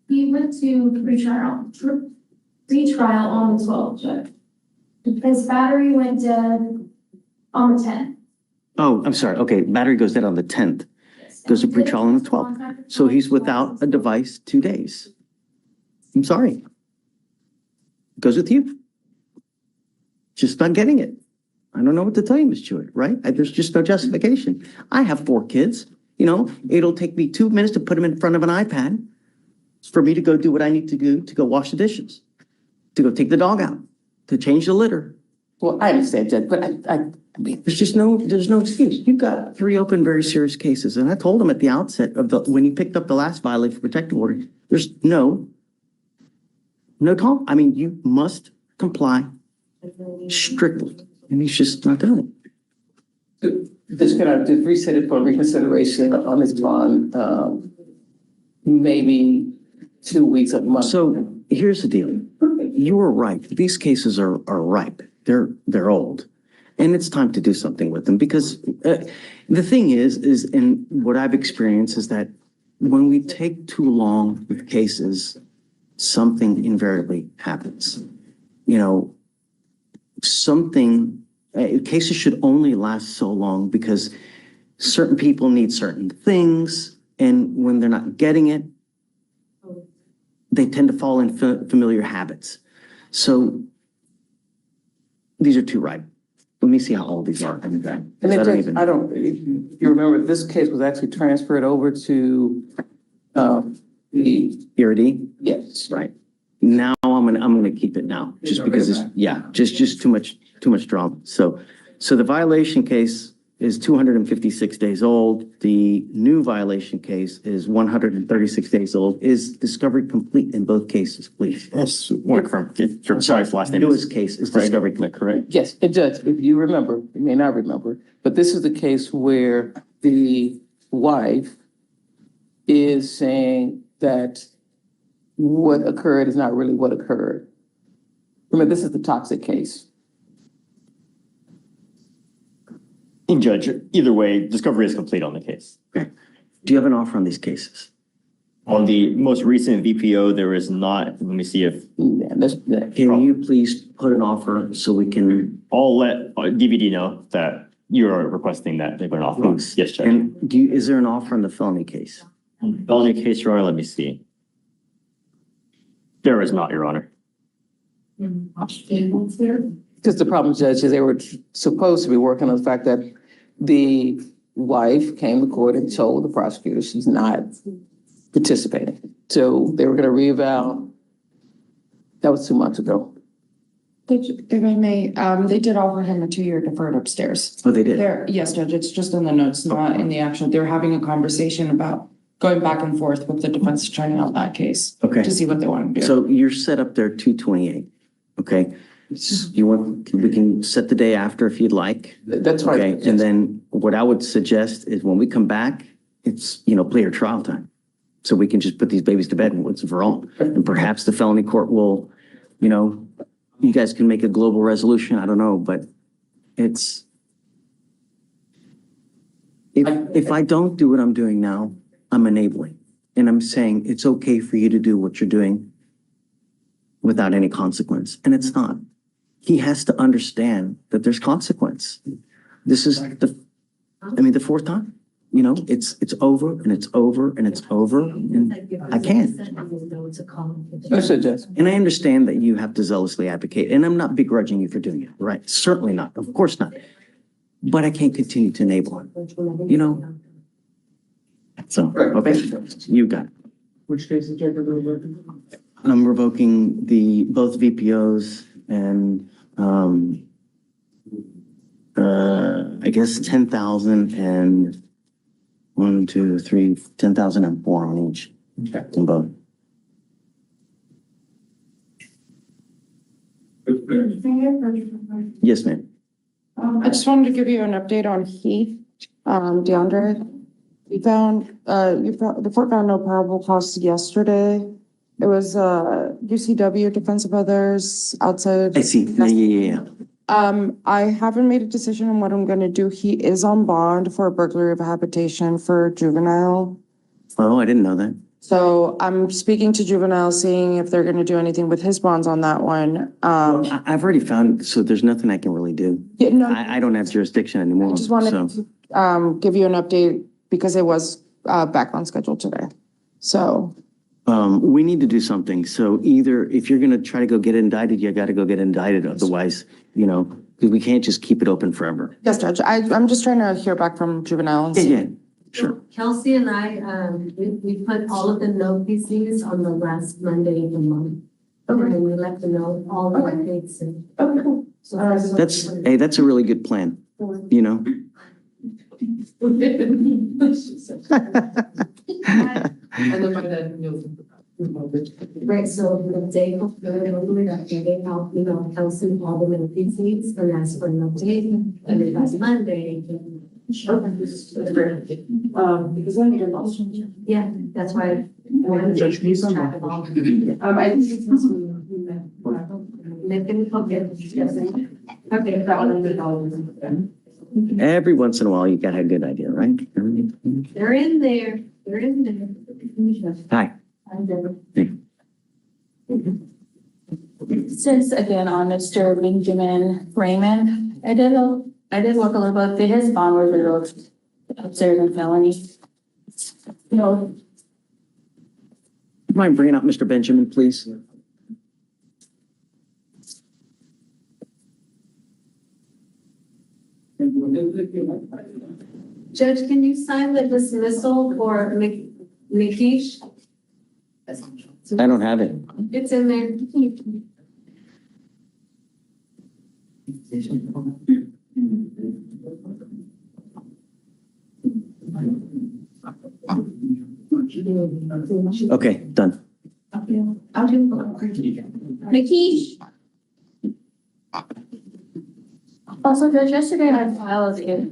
He went to pretrial on the 12th, Judge. His battery went dead on the 10th. Oh, I'm sorry. Okay, battery goes dead on the 10th. Goes to pretrial on the 12th. So he's without a device 2 days. I'm sorry. Goes with you. Just not getting it. I don't know what to tell you, Ms. Jewett, right? There's just no justification. I have 4 kids. It'll take me 2 minutes to put them in front of an iPad for me to go do what I need to do to go wash the dishes, to go take the dog out, to change the litter. Well, I understand, Judge, but I mean, There's no excuse. You've got 3 open, very serious cases. And I told him at the outset when you picked up the last violation for protective order, there's no talk. I mean, you must comply strictly. And he's just not doing it. just gonna just reset it for reconsideration on this bond, maybe 2 weeks of month. So here's the deal. You were right. These cases are ripe. They're old. And it's time to do something with them because the thing is, and what I've experienced is that when we take too long with cases, something invariably happens. You know, cases should only last so long because certain people need certain things. And when they're not getting it, they tend to fall in familiar habits. So these are too ripe. Let me see how old these are. And you remember this case was actually transferred over to the Irity? yes. Right. Now I'm gonna keep it now, just because it's, just too much drama. So the violation case is 256 days old. The new violation case is 136 days old. Is discovery complete in both cases, please? Yes, sorry, last name. Newest case is discovery complete. Correct. Yes, and Judge, if you remember, you may not remember, but this is the case where the wife is saying that what occurred is not really what occurred. Remember, this is the toxic case. And Judge, either way, discovery is complete on the case. Okay. Do you have an offer on these cases? On the most recent VPO, there is not. Let me see if Can you please put an offer so we can? I'll let DVD know that you're requesting that they put an offer. Please. Yes, Judge. And is there an offer on the felony case? Felony case, Your Honor, let me see. There is not, Your Honor. Because the problem, Judge, is they were supposed to be working on the fact that the wife came to court and told the prosecutor she's not participating. So they were going to reeval. That was 2 months ago. If I may, they did offer him a 2-year deferred upstairs. Oh, they did? Yes, Judge, it's just in the notes, not in the actual. They're having a conversation about going back and forth with the defense attorney on that case. Okay. To see what they want to do. So you're set up there 228, okay? We can set the day after if you'd like. That's right. Okay, and then what I would suggest is when we come back, it's, plea or trial time. So we can just put these babies to bed once and for all. And perhaps the felony court will, you guys can make a global resolution. I don't know, but it's, if I don't do what I'm doing now, I'm enabling. And I'm saying it's okay for you to do what you're doing without any consequence. And it's not. He has to understand that there's consequence. This is the fourth time, it's over and it's over and it's over. And I can't. And I understand that you have to zealously advocate, and I'm not begrudging you for doing it, right? Certainly not. Of course not. But I can't continue to enable him, So, okay, you got it. Which case is Jacob revoking? I'm revoking both VPOs and, I guess 10,000 and 1, 2, 3, 10,000 and 4 on each. Okay. On both. Yes, ma'am. I just wanted to give you an update on Heath, DeAndre. The court found no probable cause yesterday. It was UCW, Defense of Others, outside. I see. Yeah. I haven't made a decision on what I'm gonna do. He is on bond for a burglary of a habitation for juvenile. Oh, I didn't know that. So I'm speaking to juvenile, seeing if they're gonna do anything with his bonds on that one. I've already found, so there's nothing I can really do. Yeah, no, I don't have jurisdiction anymore. I just wanted to give you an update because it was back on schedule today. So. We need to do something. So either if you're going to try to go get indicted, you got to go get indicted. Otherwise, because we can't just keep it open forever. Yes, Judge. I'm just trying to hear back from juvenile. And see. Yeah, sure. Kelsey and I, we put all of the note PCs on the last Monday of the month. Okay. And we let them know all the updates. Okay, cool. That's a really good plan, you know? Right, so the day before, they help, Elsie and all the benefits needs, and ask for an update, and then that's Monday. Because I need a motion. Yeah, that's why. Judge, can you sign I think it's. Okay, that one. Every once in a while, you got a good idea, right? They're in there. They're in there. Hi. Since again on Mr. Benjamin Raymond, I did look a little bit, his bond was revoked upstairs in felony. No, Mind bringing up Mr. Benjamin, please? Judge, can you sign the dismissal for Nikish? I don't have it. It's in there. Okay, done. I'll do. Nikish. also, Judge, yesterday I filed a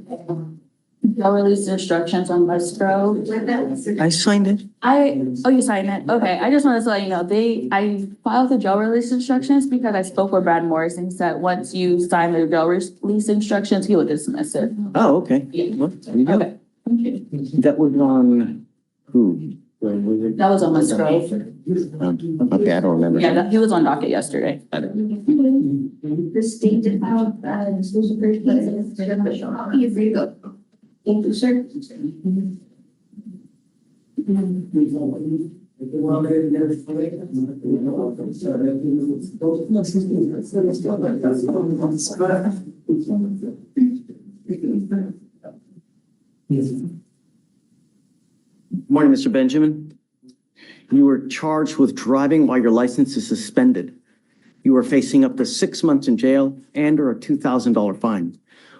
release instructions on Maestro. I signed it. You signed it? Okay, I just wanted to let you know, I filed the jail release instructions because I spoke with Brad Morris and he said, once you sign the jail release instructions, he would dismiss it. Oh, okay. Yeah. Well, there you go. Okay. Thank you. That was on who? That was on Maestro. Okay, I don't remember. Yeah, he was on docket yesterday. The state did file, exclusive first place. Here you go. Thank you, sir. Morning, Mr. Benjamin. You were charged with driving while your license is suspended. You are facing up to 6 months in jail and or a $2,000 fine.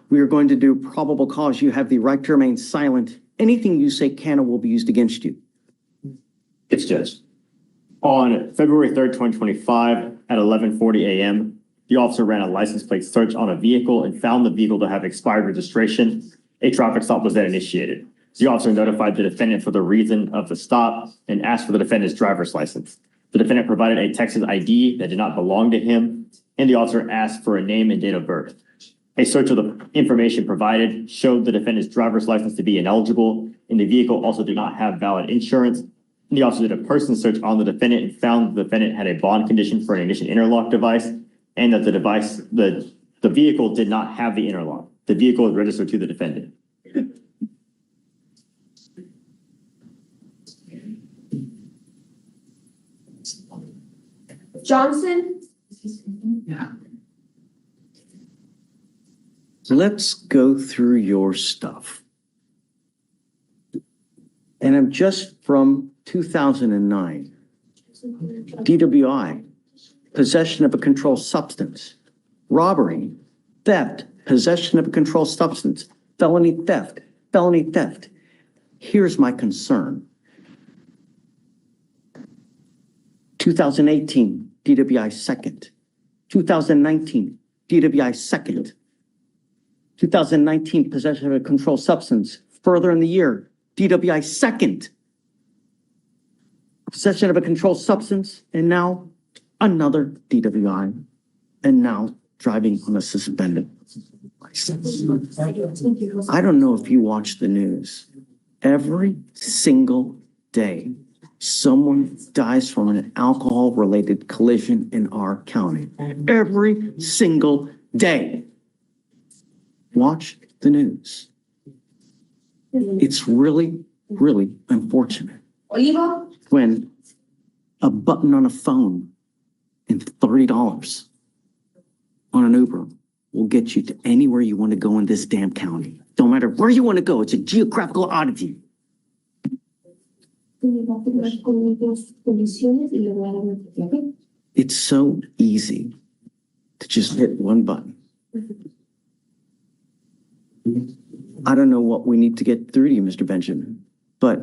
We are going to do probable cause. You have the right to remain silent. Anything you say can or will be used against you. It's Judge. On February 3rd, 2025, at 11:40 a.m., the officer ran a license plate search on a vehicle and found the vehicle to have expired registration. A traffic stop was then initiated. The officer notified the defendant for the reason of the stop and asked for the defendant's driver's license. The defendant provided a Texas ID that did not belong to him, and the officer asked for a name and date of birth. A search of the information provided showed the defendant's driver's license to be ineligible, and the vehicle also did not have valid insurance. And the officer did a person search on the defendant and found the defendant had a bond condition for an ignition interlock device, and that the vehicle did not have the interlock. The vehicle is registered to the defendant. Johnson? Let's go through your stuff. And I'm just from 2009. DWI, possession of a controlled substance, robbery, theft, possession of a controlled substance, felony theft, felony theft. Here's my concern. 2018, DWI second. 2019, DWI second. 2019, possession of a controlled substance. Further in the year, DWI second. Possession of a controlled substance, and now another DWI, and now driving on a suspended license. I don't know if you watch the news. Every single day, someone dies from an alcohol-related collision in our county. Every single day. Watch the news. It's really, really unfortunate when a button on a phone and $30 on an Uber will get you to anywhere you want to go in this damn county. Don't matter where you want to go. It's a geographical oddity. It's so easy to just hit one button I don't know what we need to get through to you, Mr. Benjamin, but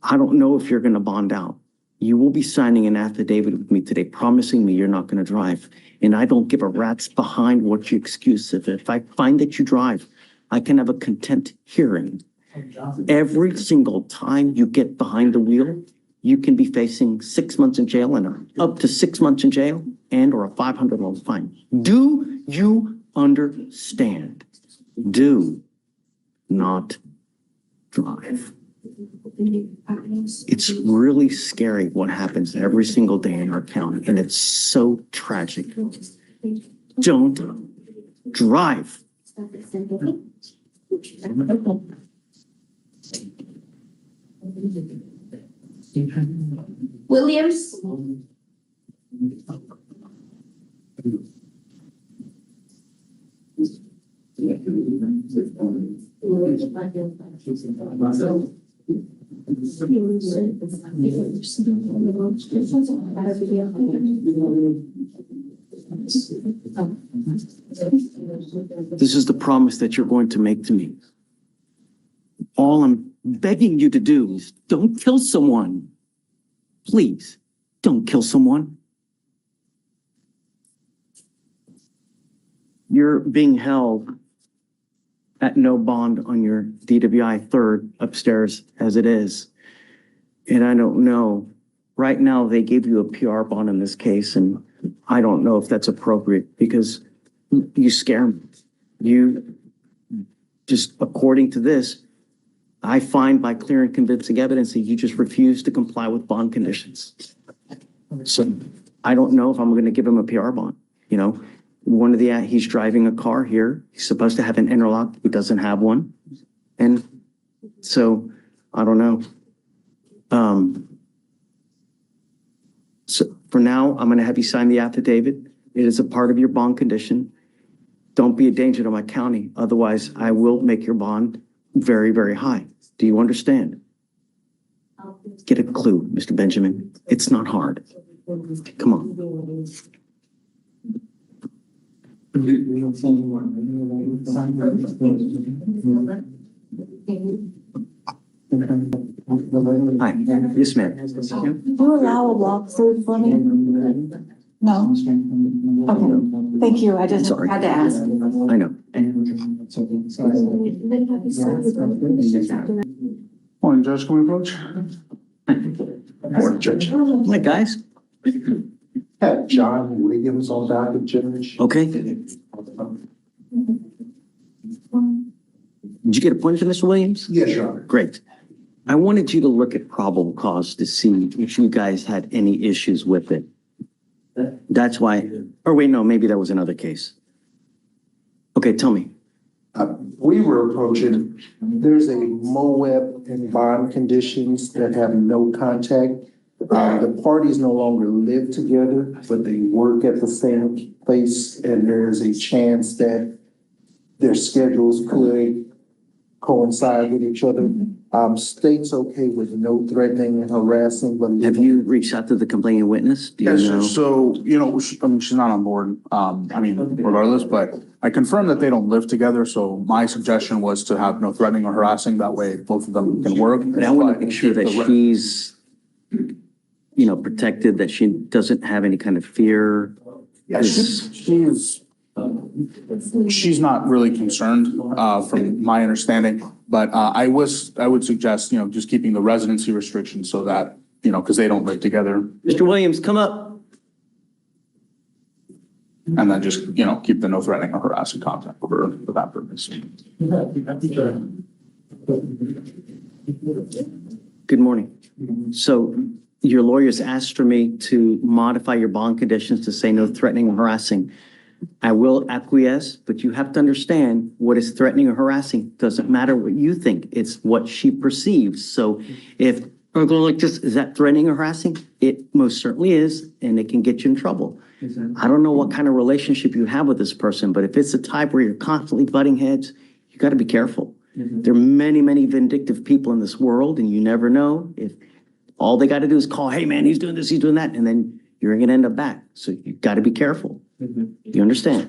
I don't know if you're going to bond out. You will be signing an affidavit with me today, promising me you're not going to drive. And I don't give a rat's behind what your excuse is. If I find that you drive, I can have a contempt hearing. Every single time you get behind the wheel, you can be facing 6 months in jail and up to 6 months in jail and or a $500 fine. Do you understand? Do not drive. It's really scary what happens every single day in our county, and it's so tragic. Don't drive. Williams. This is the promise that you're going to make to me. All I'm begging you to do is don't kill someone. Please, don't kill someone. You're being held at no bond on your DWI third upstairs as it is. And I don't know, right now they gave you a PR bond in this case, and I don't know if that's appropriate because you scare me. You just, according to this, I find by clear and convincing evidence that you just refuse to comply with bond conditions. So I don't know if I'm going to give him a PR bond. You know, he's driving a car here. He's supposed to have an interlock. He doesn't have one. And so I don't know. So for now, I'm going to have you sign the affidavit. It is a part of your bond condition. Don't be a danger to my county. Otherwise, I will make your bond very, very high. Do you understand? Get a clue, Mr. Benjamin. It's not hard. Come on. Hi. Yes, ma'am. Do you allow a walkthrough for me? No? Okay, thank you. I just Sorry. had to ask. I know. Morning, Judge, can we approach? Morning, Judge. Hi, guys. Had John Williams on docket, Judge. Okay. Did you get appointed, Mr. Williams? Yes, Your Honor. Great. I wanted you to look at probable cause to see if you guys had any issues with it. That's why, or wait, no, maybe that was another case. Okay, tell me. We were approaching, there's a MOEP and bond conditions that have no contact. The parties no longer live together, but they work at the same place, and there's a chance that their schedules could coincide with each other. State's okay with no threatening and harassing, but. Have you reached out to the complaining witness? Do you Yes, know? so, she's not on board, regardless, but I confirmed that they don't live together, so my suggestion was to have no threatening or harassing, that way both of them can work. But I want to make sure that she's, protected, that she doesn't have any kind of fear. Yeah, she's not really concerned, from my understanding, but, I would suggest, just keeping the residency restrictions so that, because they don't live together. Mr. Williams, come up. And then just, keep the no threatening or harassing contact for that purpose. Good morning. So your lawyers asked for me to modify your bond conditions to say no threatening or harassing. I will acquiesce, but you have to understand what is threatening or harassing. Doesn't matter what you think. It's what she perceives. So if we're going like this, is that threatening or harassing? It most certainly is, and it can get you in trouble. I don't know what kind of relationship you have with this person, but if it's a type where you're constantly butting heads, you got to be careful. There are many, many vindictive people in this world, and you never know if all they got to do is call, hey man, he's doing this, he's doing that, and then you're going to end up back. So you got to be careful. You understand?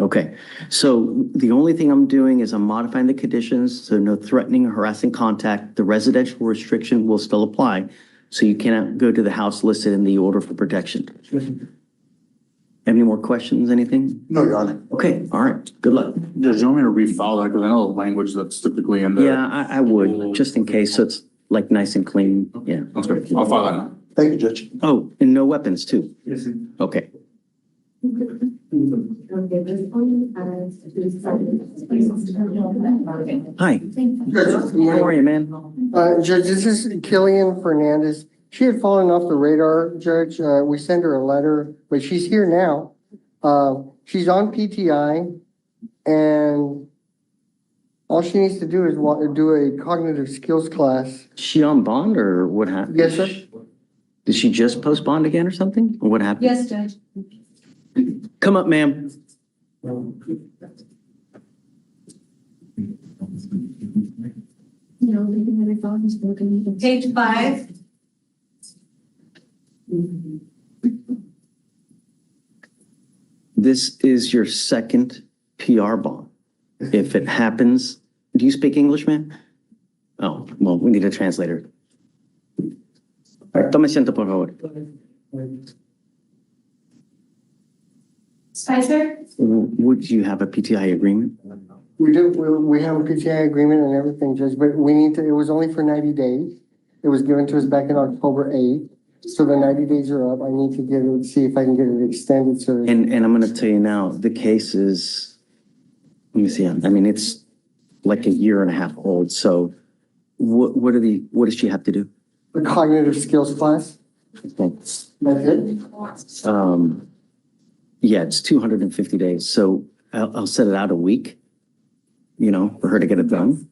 Okay, so the only thing I'm doing is I'm modifying the conditions, so no threatening or harassing contact. The residential restriction will still apply, so you cannot go to the house listed in the order for protection. Any more questions, anything? No, Your Honor. Okay, all right, good luck. Judge, you want me to refile that? Because I know the language that's typically in there. Yeah, I would, just in case, so it's like nice and clean, yeah. That's great. I'll file that now. Thank you, Judge. Oh, and no weapons too? Yes, sir. Okay. Hi, how are you, man? Judge, this is Killian Fernandez. She had fallen off the radar, Judge. We sent her a letter, but she's here now. She's on PTI, and all she needs to do is do a cognitive skills class. Is she on bond or what happened? Yes, sir. Did she just post bond again or something? Or what happened? Yes, Judge. Come up, ma'am. Page 5. This is your second PR bond. If it happens, do you speak English, ma'am? Oh, well, we need a translator. All right, tome asiento, por favor. Spicer? Would you have a PTI agreement? We do, we have a PTI agreement and everything, Judge, but we need to, it was only for 90 days. It was given to us back in October 8th. So the 90 days are up. I need to get it, see if I can get it extended, so. And I'm gonna tell you now, the case is, let me see, I mean, it's like a year and a half old, so what does she have to do? The cognitive skills class. Thanks. That's it? Yeah, it's 250 days, so I'll set it out a week, you know, for her to get it done.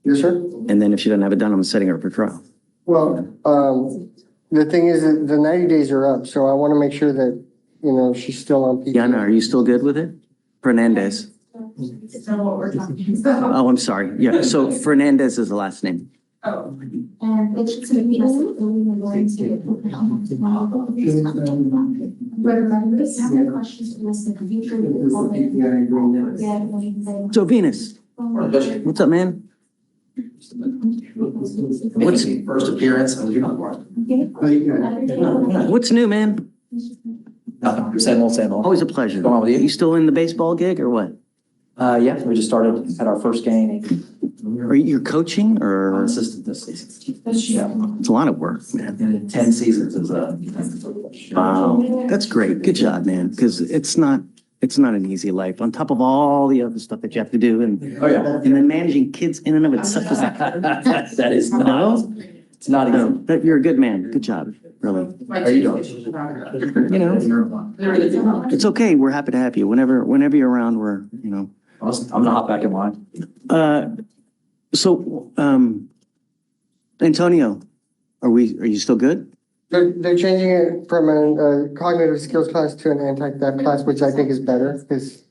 Yes, sir. And then if she doesn't have it done, I'm setting her for trial. Well, the thing is that the 90 days are up, so I want to make sure that, you know, she's still on PTI. Yana, are you still good with it? Fernandez. Oh, I'm sorry. Yeah, so Fernandez is the last name. And it's just gonna be us. So Venus, what's up, man? What's first appearance? What's new, man? Nothing. Same old. Always a pleasure. Going on with you? You still in the baseball gig or what? Yeah, we just started at our first game. Are you coaching or? Assistant this season. Yeah. It's a lot of work, man. And 10 seasons is Wow, that's great. Good job, man. Because it's not an easy life on top of all the other stuff that you have to do. And oh yeah, and then managing kids in and of itself is like, that is not. It's not easy. No, you're a good man. Good job, really. How are you doing? You know, it's okay. We're happy to have you. Whenever you're around, we're, you know. I'm gonna hop back in line. So, Antonio, are you still good? They're changing it from a cognitive skills class to an anti-theft class, which I think is better, because.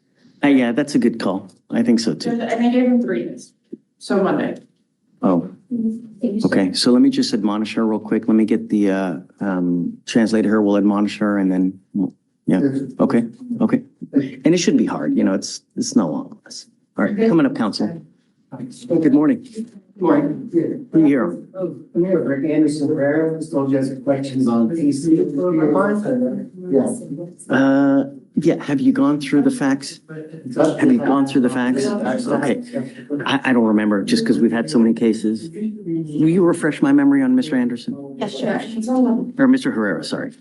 Yeah, that's a good call. I think so too. And I gave him 3 days. So Monday. Oh, okay. So let me just admonish her real quick. Let me get the translator here. We'll admonish her and then, yeah. Okay. Okay. And it shouldn't be hard. You know, it's no long less. All right. Coming up, counsel. Good morning. Morning. Who are you here? I'm here with Rick Anderson Rivera. Was told you guys have questions on PC. Yeah. Yeah. Have you gone through the facts? Have you gone through the facts? Okay. I don't remember just because we've had so many cases. Will you refresh my memory on Mr. Anderson? Yes, sure. Or Mr. Herrera, sorry.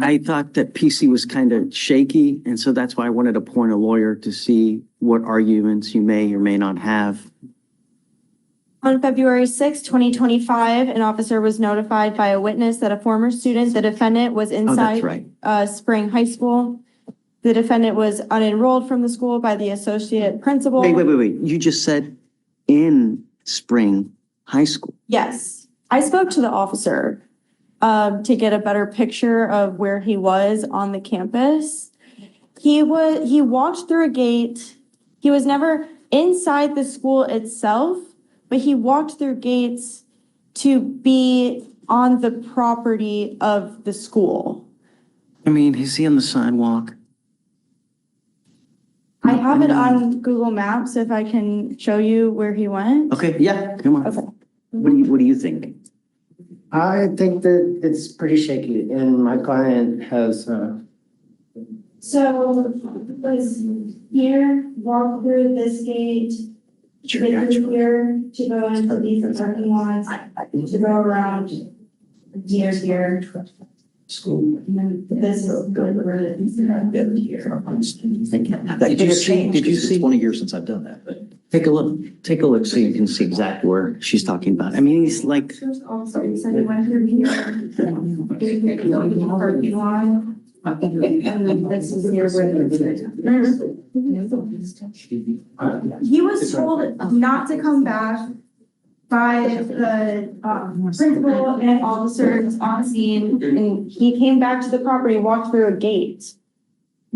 I thought that PC was kind of shaky, and so that's why I wanted to appoint a lawyer to see what arguments you may or may not have. On February 6, 2025, an officer was notified by a witness that a former student, the defendant, was inside Spring High School. The defendant was unenrolled from the school by the associate principal. Wait. You just said in Spring High School. Yes. I spoke to the officer to get a better picture of where he was on the campus. He walked through a gate. He was never inside the school itself, but he walked through gates to be on the property of the school. I mean, is he on the sidewalk? I have it on Google Maps if I can show you where he went. Okay, yeah, come on. Okay. What do you think? I think that it's pretty shaky and my client has, So was here, walk through this gate, get through here to go into these parking lots, to go around here. School. And then this is good where it is here. Did you see? 20 years since I've done that, but. Take a look so you can see exactly where she's talking about. I mean, he's like, Also, you said he went through here. Parking lot. And then this is here where it is. He was told not to come back by the principal and officers on scene, and he came back to the property, walked through a gate.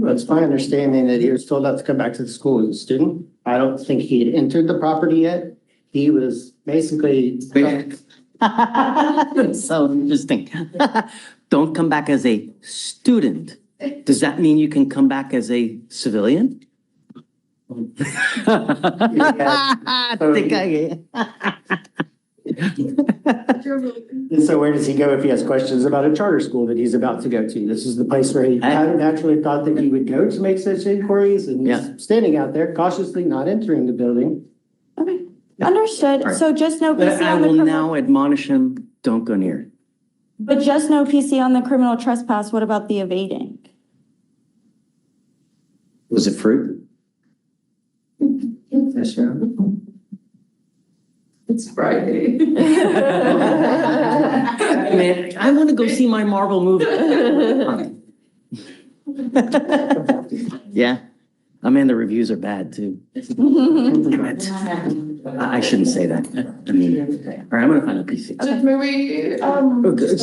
it's my understanding that he was told not to come back to the school as a student. I don't think he had entered the property yet. He was basically. so interesting. Don't come back as a student. Does that mean you can come back as a civilian? And so where does he go if he has questions about a charter school that he's about to go to? This is the place where he naturally thought that he would go to make such inquiries, and he's standing out there cautiously not entering the building. Okay, understood. Right. So just no But PC I on the will criminal. now admonish him, don't go near. But just no PC on the criminal trespass. What about the evading? Was it fruit? Yes, sir. It's Friday. Man, I want to go see my Marvel movie. Yeah. I mean, the reviews are bad too. Damn it. I shouldn't say that. I mean, all right, I'm gonna find a PC. May we,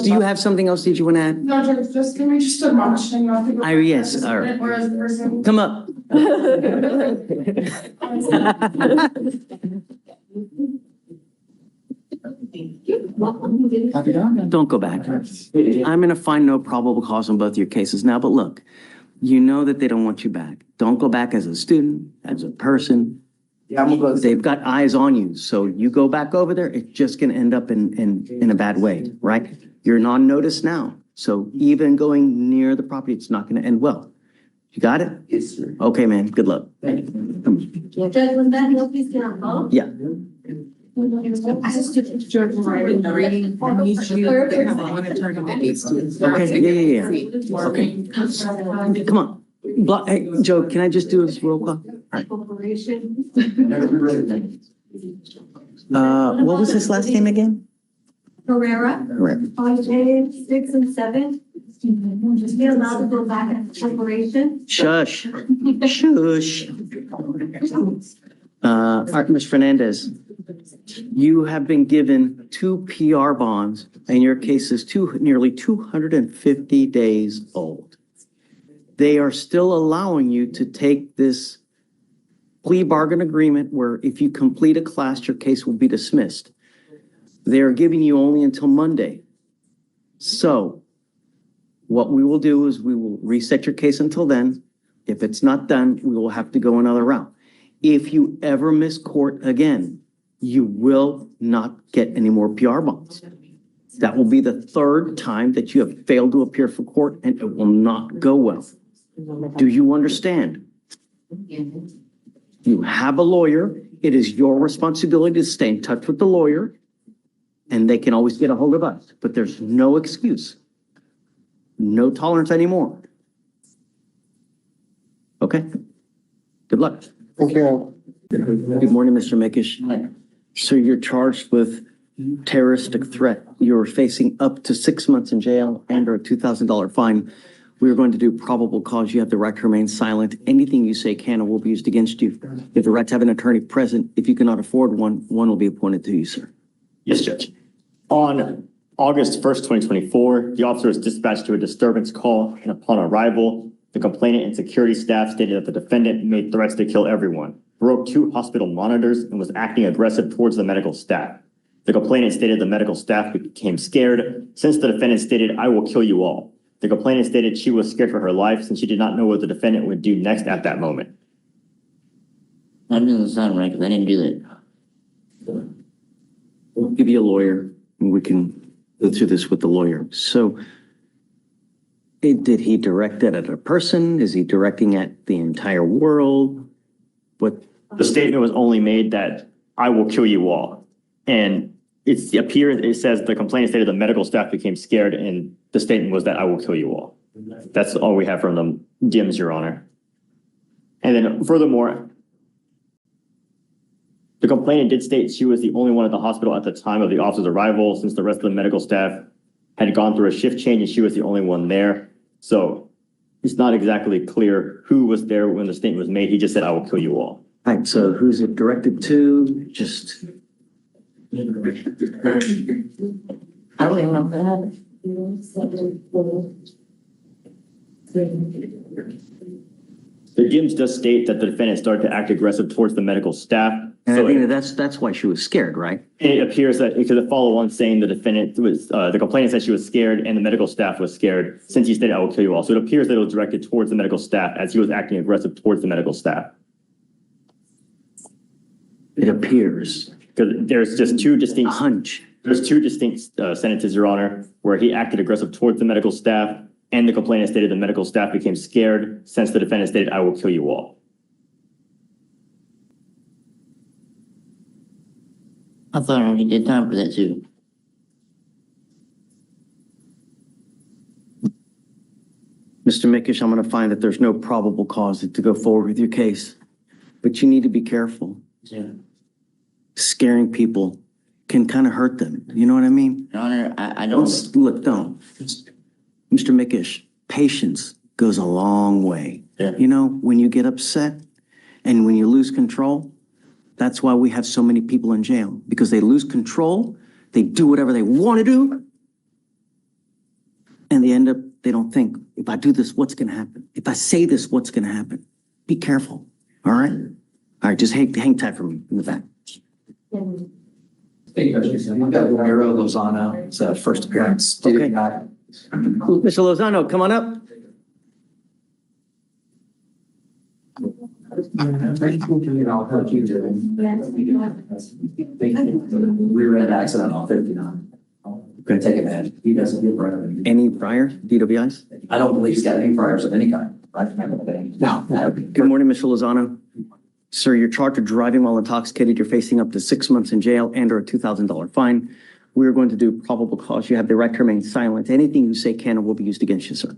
Do you have something else that you want to add? no, just, can we just admonish him not to go? Yes, all right. Or as the person. Come up. Don't go back. I'm gonna find no probable cause on both your cases now, but look, you know that they don't want you back. Don't go back as a student, as a person. Yeah, I'm gonna go. They've got eyes on you, so you go back over there, it's just gonna end up in a bad way, right? You're on notice now, so even going near the property, it's not gonna end well. You got it? Yes, sir. Okay, man, good luck. Judge, was that no PC on both? Yeah. Judge Ryder, I need you to have one attorney that needs to. Okay, yeah. Okay. Come on. Hey, Joe, can I just do this roll call? Corporation. What was his last name again? Herrera. Correct. 5A, 6 and 7. Just be allowed to go back at the corporation. Shush. Shush. All right, Ms. Fernandez, you have been given 2 PR bonds and your case is nearly 250 days old. They are still allowing you to take this plea bargain agreement where if you complete a class, your case will be dismissed. They are giving you only until Monday. So what we will do is we will reset your case until then. If it's not done, we will have to go another route. If you ever miss court again, you will not get any more PR bonds. That will be the 3rd time that you have failed to appear for court and it will not go well. Do you understand? You have a lawyer. It is your responsibility to stay in touch with the lawyer and they can always get a hold of us, but there's no excuse. No tolerance anymore. Okay? Good luck. Thank you. Good morning, Mr. Mikish. So you're charged with terroristic threat. You're facing up to 6 months in jail and or a $2,000 fine. We are going to do probable cause. You have the right to remain silent. Anything you say can or will be used against you. You have the right to have an attorney present. If you cannot afford one, one will be appointed to you, sir. Yes, Judge. On August 1st, 2024, the officer was dispatched to a disturbance call, and upon arrival, the complainant and security staff stated that the defendant made threats to kill everyone, broke 2 hospital monitors, and was acting aggressive towards the medical staff. The complainant stated the medical staff became scared since the defendant stated, "I will kill you all." The complainant stated she was scared for her life since she did not know what the defendant would do next at that moment. That doesn't sound right, because I didn't do that. We'll give you a lawyer and we can go through this with the lawyer. So did he direct it at a person? Is he directing at the entire world? What? The statement was only made that I will kill you all. And it says the complainant stated the medical staff became scared and the statement was that I will kill you all. That's all we have from the DMs, Your Honor. And then furthermore, the complainant did state she was the only one at the hospital at the time of the officer's arrival, since the rest of the medical staff had gone through a shift change and she was the only one there. So it's not exactly clear who was there when the statement was made. He just said, I will kill you all. All right, so who's it directed to? Just. I don't even know that. The DMs does state that the defendant started to act aggressive towards the medical staff. And So I think that's why she was scared, right? it appears that because the follow-on saying the defendant was, the complainant said she was scared and the medical staff was scared since he stated, I will kill you all. So it appears that it was directed towards the medical staff as he was acting aggressive towards the medical staff. It appears. Because there's just two distinct. Hunch. There's two distinct sentences, Your Honor, where he acted aggressive towards the medical staff and the complainant stated the medical staff became scared since the defendant stated, I will kill you all. I thought I already did time for that too. Mr. Mickish, I'm going to find that there's no probable cause to go forward with your case, but you need to be careful. Yeah. Scaring people can kind of hurt them. You know what I mean? Your Honor, I don't. Don't. Mr. Mickish, patience goes a long way. Yeah. You know, when you get upset and when you lose control, that's why we have so many people in jail, because they lose control, they do whatever they want to do, and they don't think, if I do this, what's going to happen? If I say this, what's going to happen? Be careful, all right? All right, just hang tight for me in the back. Hey, Miro Lozano, it's first appearance. Okay. Mr. Lozano, come on up. Rear-end accident on 59. Gonna take advantage. He doesn't give prior. Any prior DWIs? I don't believe he's got any priors of any kind. No. Good morning, Mr. Lozano. Sir, you're charged with driving while intoxicated. You're facing up to 6 months in jail and or a $2,000 fine. We are going to do probable cause. You have the right to remain silent. Anything you say can or will be used against you, sir.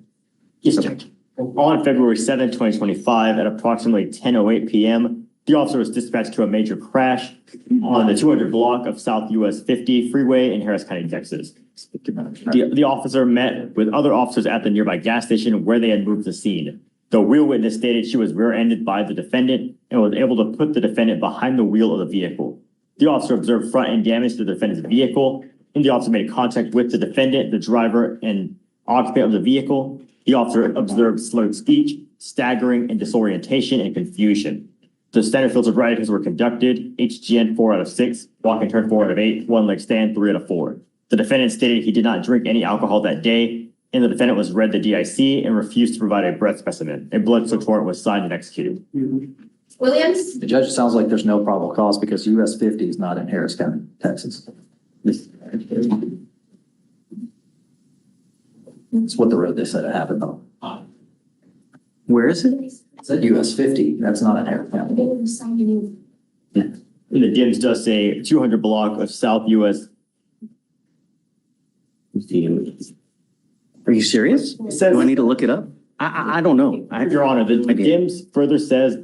Yes, Judge. On February 7th, 2025, at approximately 10:08 p.m., the officer was dispatched to a major crash on the 200 block of South US 50 freeway in Harris County, Texas. The officer met with other officers at the nearby gas station where they had moved the scene. The wheel witness stated she was rear-ended by the defendant and was able to put the defendant behind the wheel of the vehicle. The officer observed front-end damage to the defendant's vehicle, and the officer made contact with the defendant, the driver, and occupant of the vehicle. The officer observed slurred speech, staggering, and disorientation and confusion. The standard fields of writings were conducted, HGN 4 out of 6, walk and turn 4 out of 8, one leg stand 3 out of 4. The defendant stated he did not drink any alcohol that day, and the defendant was read the DIC and refused to provide a breath specimen. A blood search warrant was signed and executed. Williams? The judge sounds like there's no probable cause because US 50 is not in Harris County, Texas. It's what the road they said it happened on. Where is it? It's at US 50. That's not in Harris County. And the DIMS does say 200 block of South US. Are you serious? Do I need to look it up? I don't know. Your Honor, the DIMS further says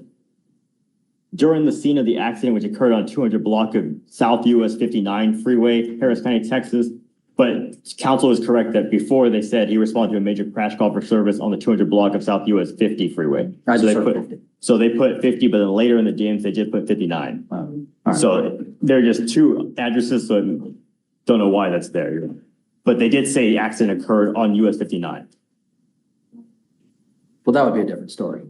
during the scene of the accident, which occurred on 200 block of South US 59 freeway, Harris County, Texas. But counsel is correct that before they said he responded to a major crash call for service on the 200 block of South US 50 freeway. So they put 50, but then later in the DIMS, they just put 59. Right. So they're just two addresses, so I don't know why that's there. But they did say the accident occurred on US 59. Well, that would be a different story.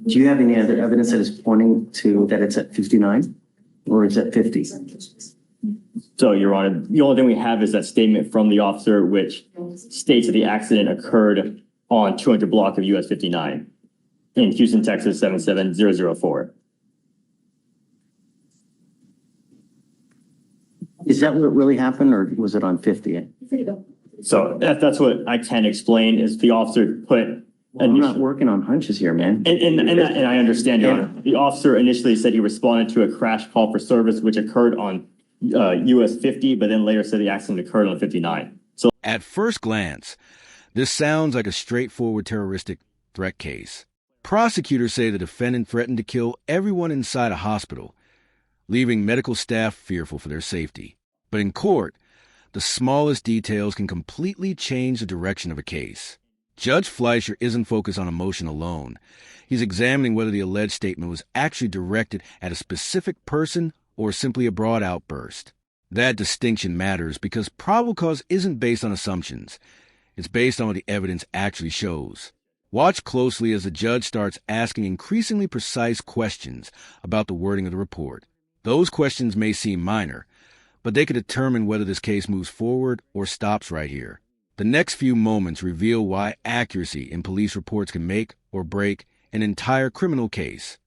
Do you have any other evidence that is pointing to that it's at 59 or it's at 50? So, Your Honor, the only thing we have is that statement from the officer, which states that the accident occurred on 200 block of US 59 in Houston, Texas, 77004. Is that what really happened, or was it on 50? So that's what I can explain is the officer put. I'm not working on hunches here, man. And I understand, Your Honor. The officer initially said he responded to a crash call for service, which occurred on US 50, but then later said the accident occurred on 59. So at first glance, this sounds like a straightforward terroristic threat case. Prosecutors say the defendant threatened to kill everyone inside a hospital, leaving medical staff fearful for their safety. But in court, the smallest details can completely change the direction of a case. Judge Fleischer isn't focused on emotion alone. He's examining whether the alleged statement was actually directed at a specific person or simply a broad outburst. That distinction matters because probable cause isn't based on assumptions. It's based on what the evidence actually shows. Watch closely as the judge starts asking increasingly precise questions about the wording of the report. Those questions may seem minor, but they could determine whether this case moves forward or stops right here. The next few moments reveal why accuracy in police reports can make or break an entire criminal case.